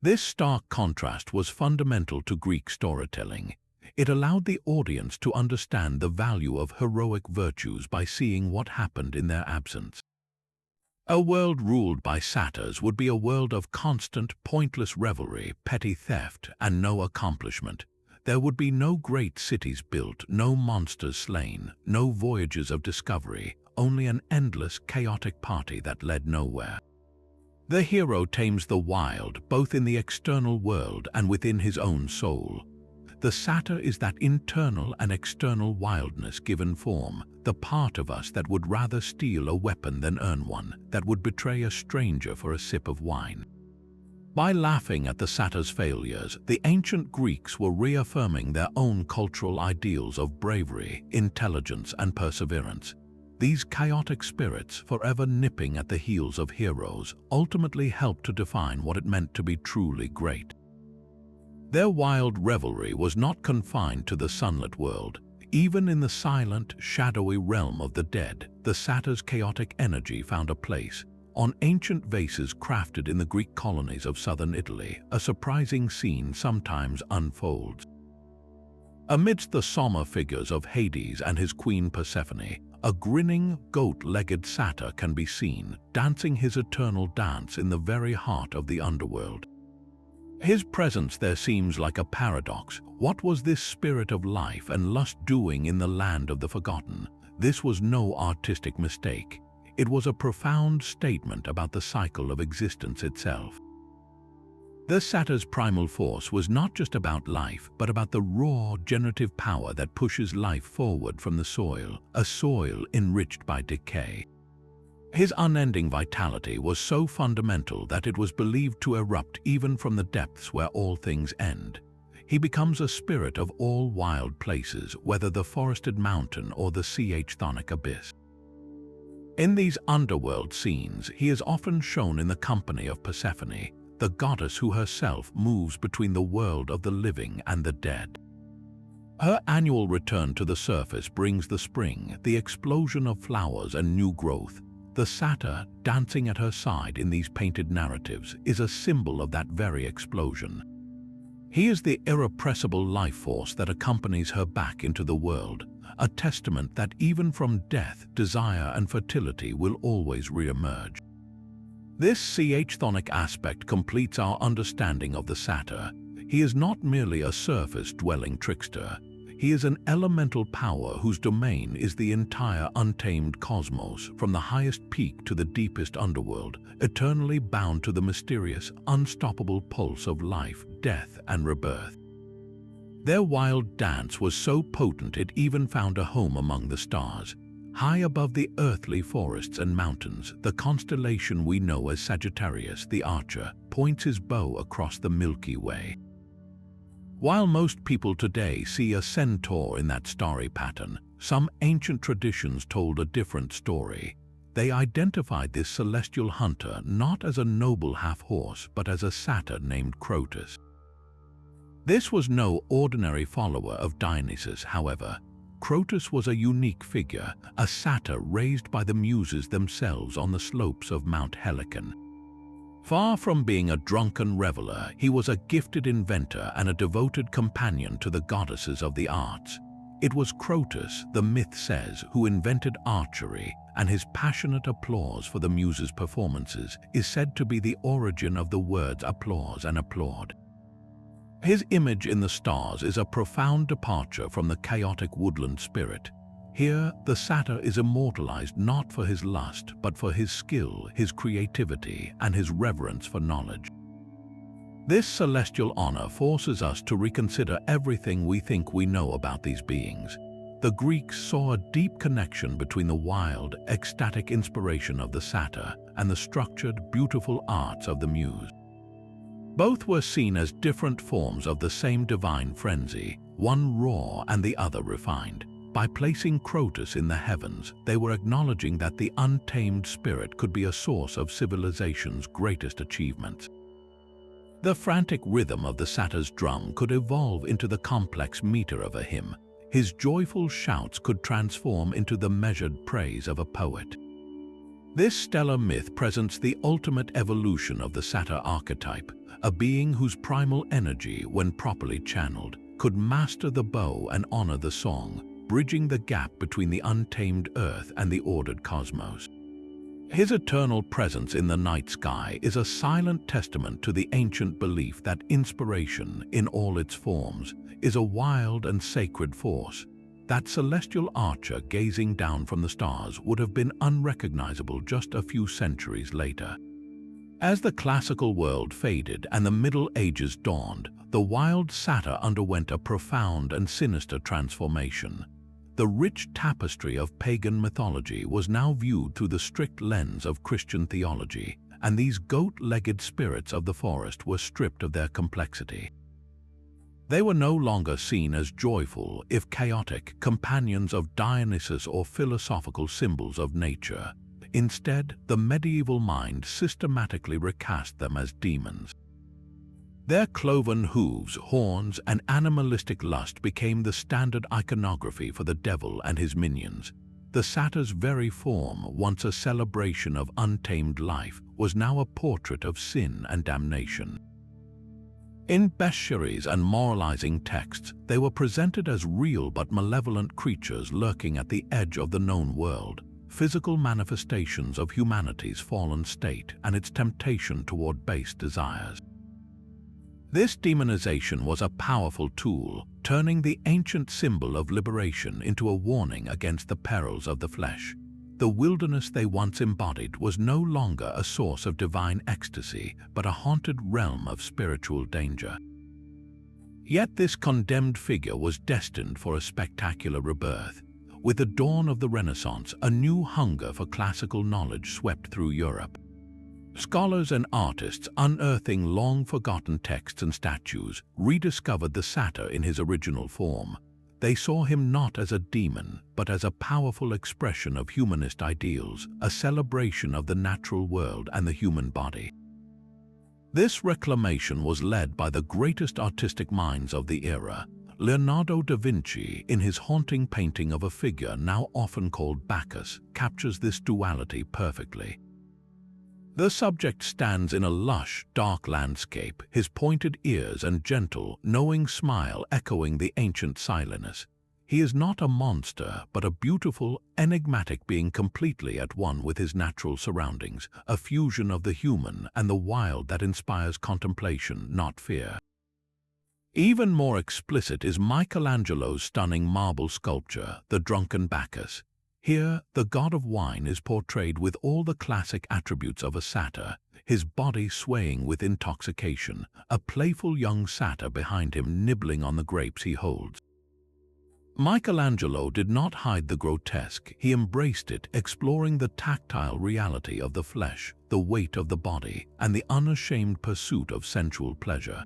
A: This stark contrast was fundamental to Greek storytelling. It allowed the audience to understand the value of heroic virtues by seeing what happened in their absence. A world ruled by satyrs would be a world of constant, pointless revelry, petty theft, and no accomplishment. There would be no great cities built, no monsters slain, no voyages of discovery, only an endless, chaotic party that led nowhere. The hero tames the wild, both in the external world and within his own soul. The satyr is that internal and external wildness given form, the part of us that would rather steal a weapon than earn one, that would betray a stranger for a sip of wine. By laughing at the satyr's failures, the ancient Greeks were reaffirming their own cultural ideals of bravery, intelligence, and perseverance. These chaotic spirits, forever nipping at the heels of heroes, ultimately helped to define what it meant to be truly great. Their wild revelry was not confined to the sunlit world. Even in the silent, shadowy realm of the dead, the satyr's chaotic energy found a place. On ancient vases crafted in the Greek colonies of southern Italy, a surprising scene sometimes unfolds. Amidst the somber figures of Hades and his queen Persephone, a grinning, goat-legged satyr can be seen, dancing his eternal dance in the very heart of the underworld. His presence there seems like a paradox. What was this spirit of life and lust doing in the land of the forgotten? This was no artistic mistake. It was a profound statement about the cycle of existence itself. The satyr's primal force was not just about life, but about the raw, generative power that pushes life forward from the soil, a soil enriched by decay. His unending vitality was so fundamental that it was believed to erupt even from the depths where all things end. He becomes a spirit of all wild places, whether the forested mountain or the sea-chthonic abyss. In these underworld scenes, he is often shown in the company of Persephone, the goddess who herself moves between the world of the living and the dead. Her annual return to the surface brings the spring, the explosion of flowers and new growth. The satyr, dancing at her side in these painted narratives, is a symbol of that very explosion. He is the irrepressible life force that accompanies her back into the world, a testament that even from death, desire and fertility will always re-emerge. This sea-chthonic aspect completes our understanding of the satyr. He is not merely a surface-dwelling trickster. He is an elemental power whose domain is the entire untamed cosmos, from the highest peak to the deepest underworld, eternally bound to the mysterious, unstoppable pulse of life, death, and rebirth. Their wild dance was so potent it even found a home among the stars. High above the earthly forests and mountains, the constellation we know as Sagittarius, the archer, points his bow across the Milky Way. While most people today see a centaur in that starry pattern, some ancient traditions told a different story. They identified this celestial hunter not as a noble half-horse, but as a satyr named Crotus. This was no ordinary follower of Dionysus, however. Crotus was a unique figure, a satyr raised by the muses themselves on the slopes of Mount Helicon. Far from being a drunken reveler, he was a gifted inventor and a devoted companion to the goddesses of the arts. It was Crotus, the myth says, who invented archery, and his passionate applause for the muses' performances is said to be the origin of the words applause and applaud. His image in the stars is a profound departure from the chaotic woodland spirit. Here, the satyr is immortalized not for his lust, but for his skill, his creativity, and his reverence for knowledge. This celestial honor forces us to reconsider everything we think we know about these beings. The Greeks saw a deep connection between the wild, ecstatic inspiration of the satyr and the structured, beautiful arts of the muse. Both were seen as different forms of the same divine frenzy, one raw and the other refined. By placing Crotus in the heavens, they were acknowledging that the untamed spirit could be a source of civilization's greatest achievements. The frantic rhythm of the satyr's drum could evolve into the complex meter of a hymn. His joyful shouts could transform into the measured praise of a poet. This stellar myth presents the ultimate evolution of the satyr archetype, a being whose primal energy, when properly channeled, could master the bow and honor the song, bridging the gap between the untamed earth and the ordered cosmos. His eternal presence in the night sky is a silent testament to the ancient belief that inspiration, in all its forms, is a wild and sacred force. That celestial archer gazing down from the stars would have been unrecognizable just a few centuries later. As the classical world faded and the Middle Ages dawned, the wild satyr underwent a profound and sinister transformation. The rich tapestry of pagan mythology was now viewed through the strict lens of Christian theology, and these goat-legged spirits of the forest were stripped of their complexity. They were no longer seen as joyful, if chaotic, companions of Dionysus or philosophical symbols of nature. Instead, the medieval mind systematically recast them as demons. Their cloven hooves, horns, and animalistic lust became the standard iconography for the devil and his minions. The satyr's very form, once a celebration of untamed life, was now a portrait of sin and damnation. In bestiaries and moralizing texts, they were presented as real but malevolent creatures lurking at the edge of the known world, physical manifestations of humanity's fallen state and its temptation toward base desires. This demonization was a powerful tool, turning the ancient symbol of liberation into a warning against the perils of the flesh. The wilderness they once embodied was no longer a source of divine ecstasy, but a haunted realm of spiritual danger. Yet this condemned figure was destined for a spectacular rebirth. With the dawn of the Renaissance, a new hunger for classical knowledge swept through Europe. Scholars and artists, unearthing long-forgotten texts and statues, rediscovered the satyr in his original form. They saw him not as a demon, but as a powerful expression of humanist ideals, a celebration of the natural world and the human body. This reclamation was led by the greatest artistic minds of the era. Leonardo da Vinci, in his haunting painting of a figure now often called Bacchus, captures this duality perfectly. The subject stands in a lush, dark landscape, his pointed ears and gentle, knowing smile echoing the ancient Silenus. He is not a monster, but a beautiful, enigmatic being completely at one with his natural surroundings, a fusion of the human and the wild that inspires contemplation, not fear. Even more explicit is Michelangelo's stunning marble sculpture, The Drunken Bacchus. Here, the god of wine is portrayed with all the classic attributes of a satyr, his body swaying with intoxication, a playful young satyr behind him nibbling on the grapes he holds. Michelangelo did not hide the grotesque, he embraced it, exploring the tactile reality of the flesh, the weight of the body, and the unashamed pursuit of sensual pleasure.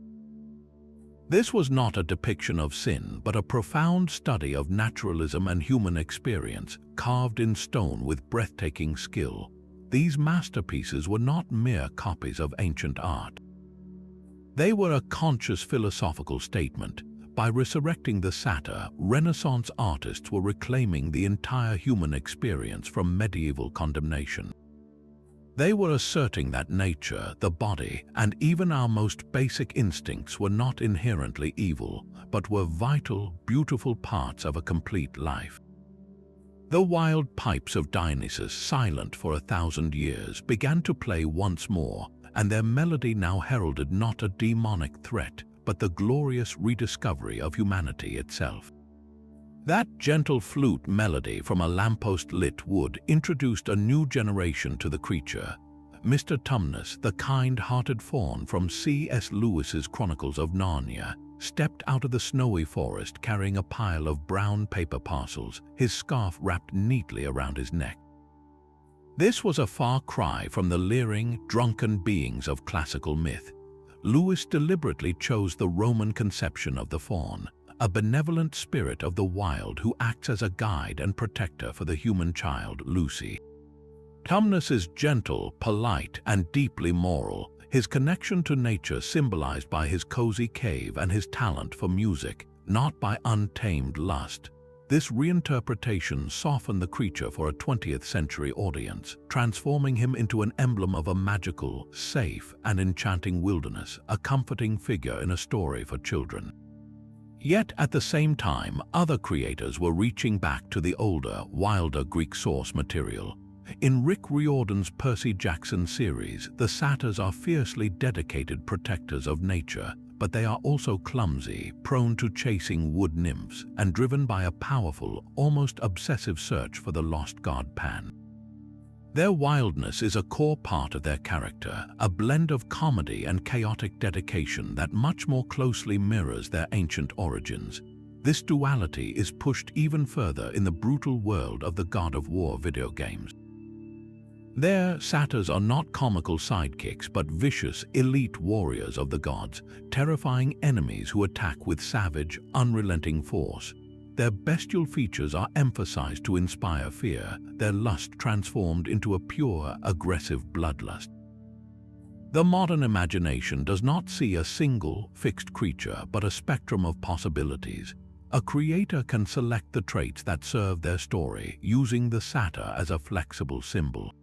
A: This was not a depiction of sin, but a profound study of naturalism and human experience, carved in stone with breathtaking skill. These masterpieces were not mere copies of ancient art. They were a conscious philosophical statement. By resurrecting the satyr, Renaissance artists were reclaiming the entire human experience from medieval condemnation. They were asserting that nature, the body, and even our most basic instincts were not inherently evil, but were vital, beautiful parts of a complete life. The wild pipes of Dionysus, silent for 1,000 years, began to play once more, and their melody now heralded not a demonic threat, but the glorious rediscovery of humanity itself. That gentle flute melody from a lamppost-lit wood introduced a new generation to the creature. Mr. Tumnus, the kind-hearted faun from C.S. Lewis's Chronicles of Narnia, stepped out of the snowy forest carrying a pile of brown paper parcels, his scarf wrapped neatly around his neck. This was a far cry from the leering, drunken beings of classical myth. Lewis deliberately chose the Roman conception of the faun, a benevolent spirit of the wild who acts as a guide and protector for the human child, Lucy. Tumnus is gentle, polite, and deeply moral, his connection to nature symbolized by his cozy cave and his talent for music, not by untamed lust. This reinterpretation softened the creature for a 20th century audience, transforming him into an emblem of a magical, safe, and enchanting wilderness, a comforting figure in a story for children. Yet at the same time, other creators were reaching back to the older, wilder Greek source material. In Rick Riordan's Percy Jackson series, the satyrs are fiercely dedicated protectors of nature, but they are also clumsy, prone to chasing wood nymphs, and driven by a powerful, almost obsessive search for the lost god Pan. Their wildness is a core part of their character, a blend of comedy and chaotic dedication that much more closely mirrors their ancient origins. This duality is pushed even further in the brutal world of the God of War video games. Their satyrs are not comical sidekicks but vicious, elite warriors of the gods, terrifying enemies who attack with savage, unrelenting force. Their bestial features are emphasized to inspire fear, their lust transformed into a pure, aggressive bloodlust. The modern imagination does not see a single, fixed creature but a spectrum of possibilities. A creator can select the traits that serve their story, using the satyr as a flexible symbol.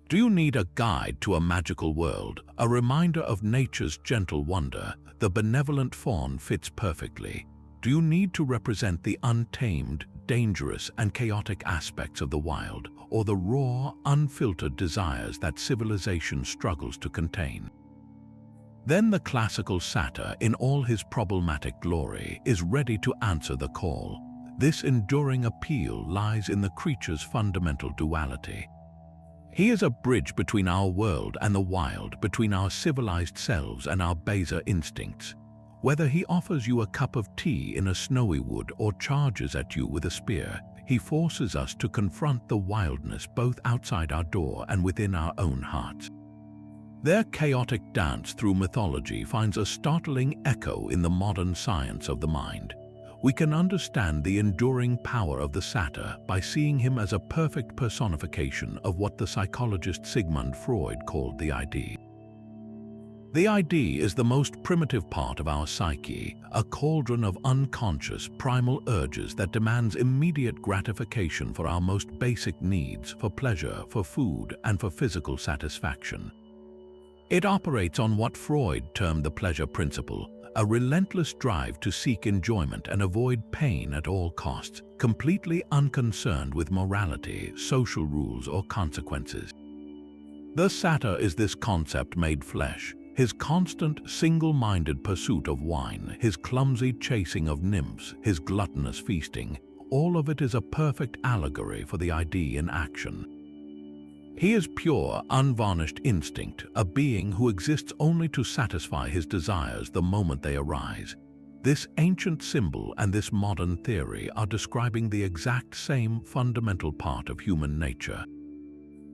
A: Do you need a guide to a magical world, a reminder of nature's gentle wonder? The benevolent faun fits perfectly. Do you need to represent the untamed, dangerous, and chaotic aspects of the wild, or the raw, unfiltered desires that civilization struggles to contain? Then the classical satyr, in all his problematic glory, is ready to answer the call. This enduring appeal lies in the creature's fundamental duality. He is a bridge between our world and the wild, between our civilized selves and our baser instincts. Whether he offers you a cup of tea in a snowy wood or charges at you with a spear, he forces us to confront the wildness both outside our door and within our own hearts. Their chaotic dance through mythology finds a startling echo in the modern science of the mind. We can understand the enduring power of the satyr by seeing him as a perfect personification of what the psychologist Sigmund Freud called the idea. The idea is the most primitive part of our psyche, a cauldron of unconscious, primal urges that demands immediate gratification for our most basic needs, for pleasure, for food, and for physical satisfaction. It operates on what Freud termed the pleasure principle, a relentless drive to seek enjoyment and avoid pain at all costs, completely unconcerned with morality, social rules, or consequences. The satyr is this concept made flesh. His constant, single-minded pursuit of wine, his clumsy chasing of nymphs, his gluttonous feasting, all of it is a perfect allegory for the idea in action. He is pure, unvarnished instinct, a being who exists only to satisfy his desires the moment they arise. This ancient symbol and this modern theory are describing the exact same fundamental part of human nature.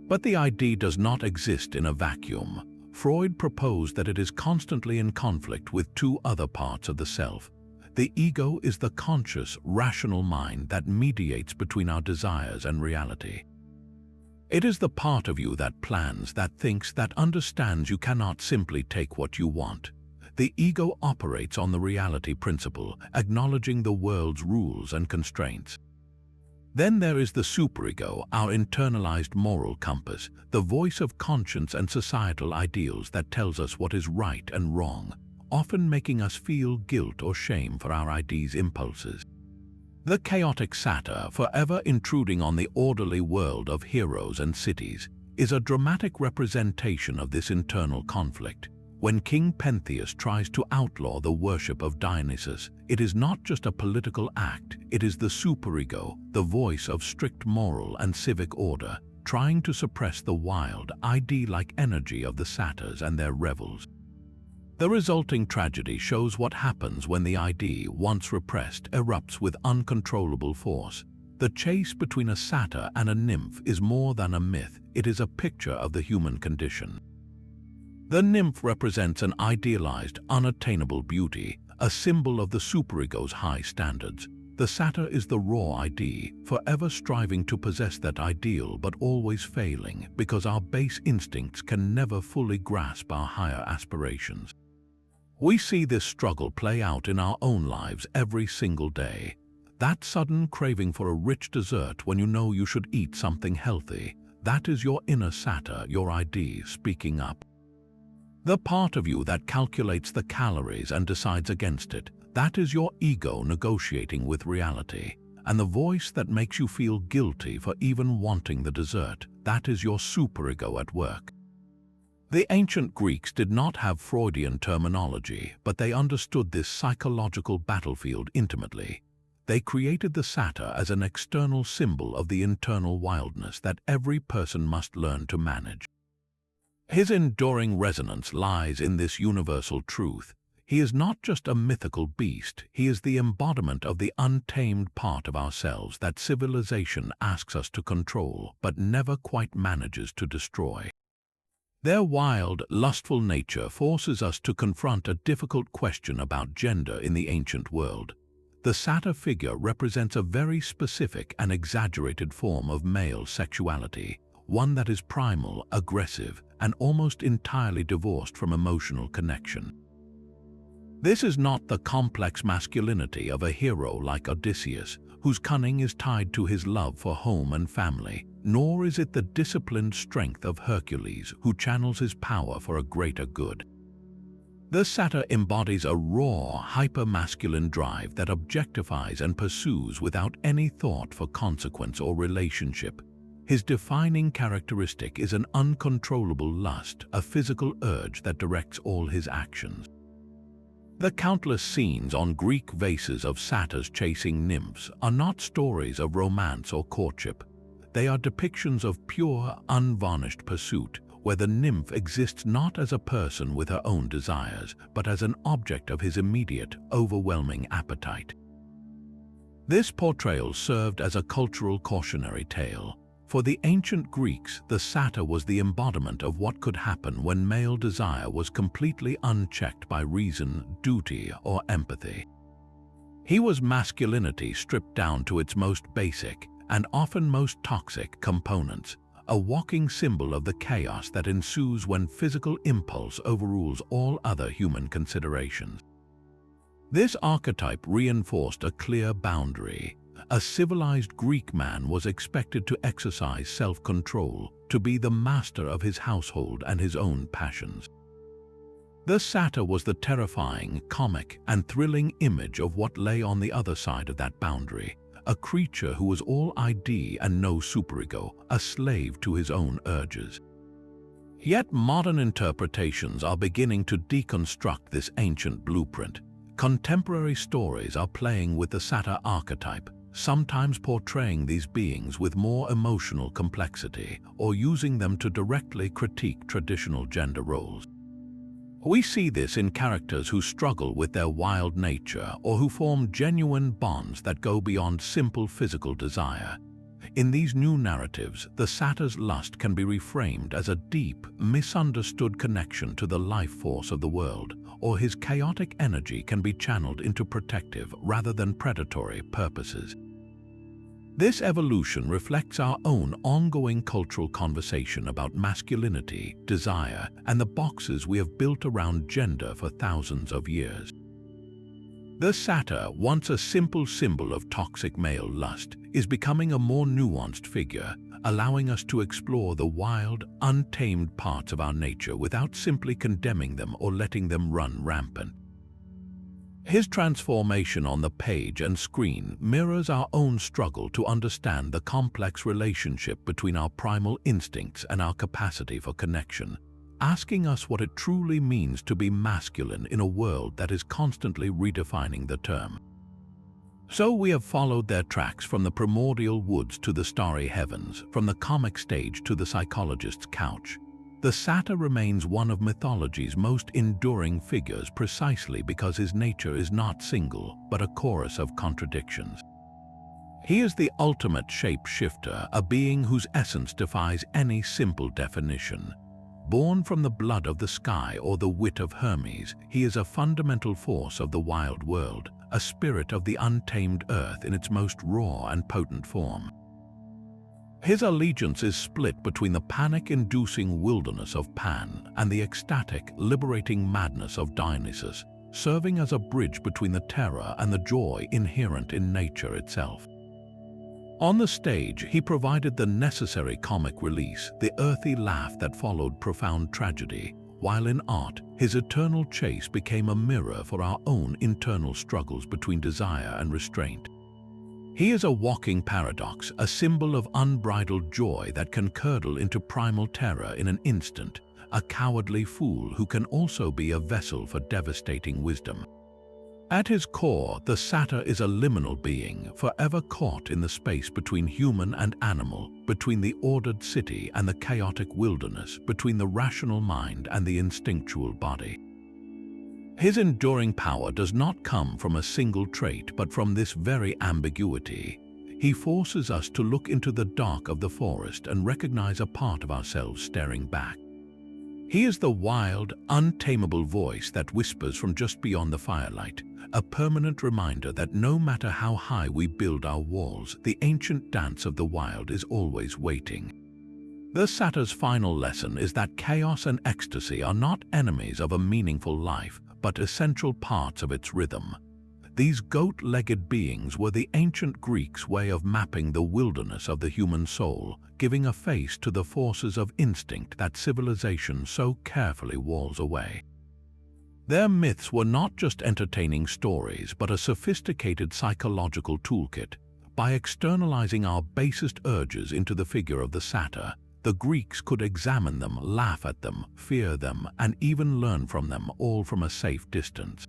A: But the idea does not exist in a vacuum. Freud proposed that it is constantly in conflict with two other parts of the self. The ego is the conscious, rational mind that mediates between our desires and reality. It is the part of you that plans, that thinks, that understands you cannot simply take what you want. The ego operates on the reality principle, acknowledging the world's rules and constraints. Then there is the superego, our internalized moral compass, the voice of conscience and societal ideals that tells us what is right and wrong, often making us feel guilt or shame for our ideas' impulses. The chaotic satyr, forever intruding on the orderly world of heroes and cities, is a dramatic representation of this internal conflict. When King Pentheus tries to outlaw the worship of Dionysus, it is not just a political act, it is the superego, the voice of strict moral and civic order, trying to suppress the wild, idea-like energy of the satyrs and their revels. The resulting tragedy shows what happens when the idea, once repressed, erupts with uncontrollable force. The chase between a satyr and a nymph is more than a myth, it is a picture of the human condition. The nymph represents an idealized, unattainable beauty, a symbol of the superego's high standards. The satyr is the raw idea, forever striving to possess that ideal but always failing because our base instincts can never fully grasp our higher aspirations. We see this struggle play out in our own lives every single day. That sudden craving for a rich dessert when you know you should eat something healthy, that is your inner satyr, your idea, speaking up. The part of you that calculates the calories and decides against it, that is your ego negotiating with reality. And the voice that makes you feel guilty for even wanting the dessert, that is your superego at work. The ancient Greeks did not have Freudian terminology, but they understood this psychological battlefield intimately. they created the satyr as an external symbol of the internal wildness that every person must learn to manage. His enduring resonance lies in this universal truth. He is not just a mythical beast, he is the embodiment of the untamed part of ourselves that civilization asks us to control but never quite manages to destroy. Their wild, lustful nature forces us to confront a difficult question about gender in the ancient world. The satyr figure represents a very specific and exaggerated form of male sexuality, one that is primal, aggressive, and almost entirely divorced from emotional connection. This is not the complex masculinity of a hero like Odysseus, whose cunning is tied to his love for home and family, nor is it the disciplined strength of Hercules, who channels his power for a greater good. The satyr embodies a raw, hyper-masculine drive that objectifies and pursues without any thought for consequence or relationship. His defining characteristic is an uncontrollable lust, a physical urge that directs all his actions. The countless scenes on Greek vases of satyrs chasing nymphs are not stories of romance or courtship. They are depictions of pure, unvarnished pursuit, where the nymph exists not as a person with her own desires, but as an object of his immediate, overwhelming appetite. This portrayal served as a cultural cautionary tale. For the ancient Greeks, the satyr was the embodiment of what could happen when male desire was completely unchecked by reason, duty, or empathy. He was masculinity stripped down to its most basic and often most toxic components, a walking symbol of the chaos that ensues when physical impulse overrules all other human considerations. This archetype reinforced a clear boundary. A civilized Greek man was expected to exercise self-control, to be the master of his household and his own passions. The satyr was the terrifying, comic, and thrilling image of what lay on the other side of that boundary, a creature who was all ID and no superego, a slave to his own urges. Yet modern interpretations are beginning to deconstruct this ancient blueprint. Contemporary stories are playing with the satyr archetype, sometimes portraying these beings with more emotional complexity or using them to directly critique traditional gender roles. We see this in characters who struggle with their wild nature or who form genuine bonds that go beyond simple physical desire. In these new narratives, the satyr's lust can be reframed as a deep, misunderstood connection to the life force of the world, or his chaotic energy can be channeled into protective rather than predatory purposes. This evolution reflects our own ongoing cultural conversation about masculinity, desire, and the boxes we have built around gender for thousands of years. The satyr, once a simple symbol of toxic male lust, is becoming a more nuanced figure, allowing us to explore the wild, untamed parts of our nature without simply condemning them or letting them run rampant. His transformation on the page and screen mirrors our own struggle to understand the complex relationship between our primal instincts and our capacity for connection, asking us what it truly means to be masculine in a world that is constantly redefining the term. So we have followed their tracks from the primordial woods to the starry heavens, from the comic stage to the psychologist's couch. The satyr remains one of mythology's most enduring figures precisely because his nature is not single, but a chorus of contradictions. He is the ultimate shape-shifter, a being whose essence defies any simple definition. Born from the blood of the sky or the wit of Hermes, he is a fundamental force of the wild world, a spirit of the untamed earth in its most raw and potent form. His allegiance is split between the panic-inducing wilderness of Pan and the ecstatic, liberating madness of Dionysus, serving as a bridge between the terror and the joy inherent in nature itself. On the stage, he provided the necessary comic release, the earthy laugh that followed profound tragedy, while in art, his eternal chase became a mirror for our own internal struggles between desire and restraint. He is a walking paradox, a symbol of unbridled joy that can curdle into primal terror in an instant, a cowardly fool who can also be a vessel for devastating wisdom. At his core, the satyr is a liminal being, forever caught in the space between human and animal, between the ordered city and the chaotic wilderness, between the rational mind and the instinctual body. His enduring power does not come from a single trait, but from this very ambiguity. He forces us to look into the dark of the forest and recognize a part of ourselves staring back. He is the wild, untamable voice that whispers from just beyond the firelight, a permanent reminder that no matter how high we build our walls, the ancient dance of the wild is always waiting. The satyr's final lesson is that chaos and ecstasy are not enemies of a meaningful life, but essential parts of its rhythm. These goat-legged beings were the ancient Greeks' way of mapping the wilderness of the human soul, giving a face to the forces of instinct that civilization so carefully walls away. Their myths were not just entertaining stories, but a sophisticated psychological toolkit. By externalizing our basest urges into the figure of the satyr, the Greeks could examine them, laugh at them, fear them, and even learn from them, all from a safe distance.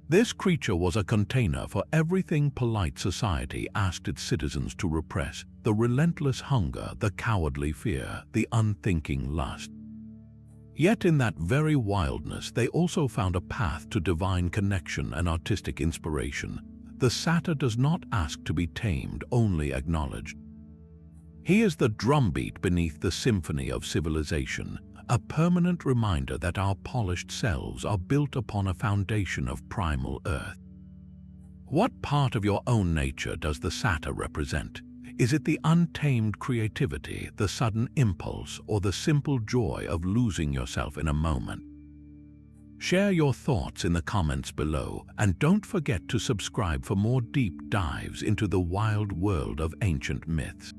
A: This creature was a container for everything polite society asked its citizens to repress: the relentless hunger, the cowardly fear, the unthinking lust. Yet in that very wildness, they also found a path to divine connection and artistic inspiration. The satyr does not ask to be tamed, only acknowledged. He is the drumbeat beneath the symphony of civilization, a permanent reminder that our polished selves are built upon a foundation of primal earth. What part of your own nature does the satyr represent? Is it the untamed creativity, the sudden impulse, or the simple joy of losing yourself in a moment? Share your thoughts in the comments below, and don't forget to subscribe for more deep dives into the wild world of ancient myths.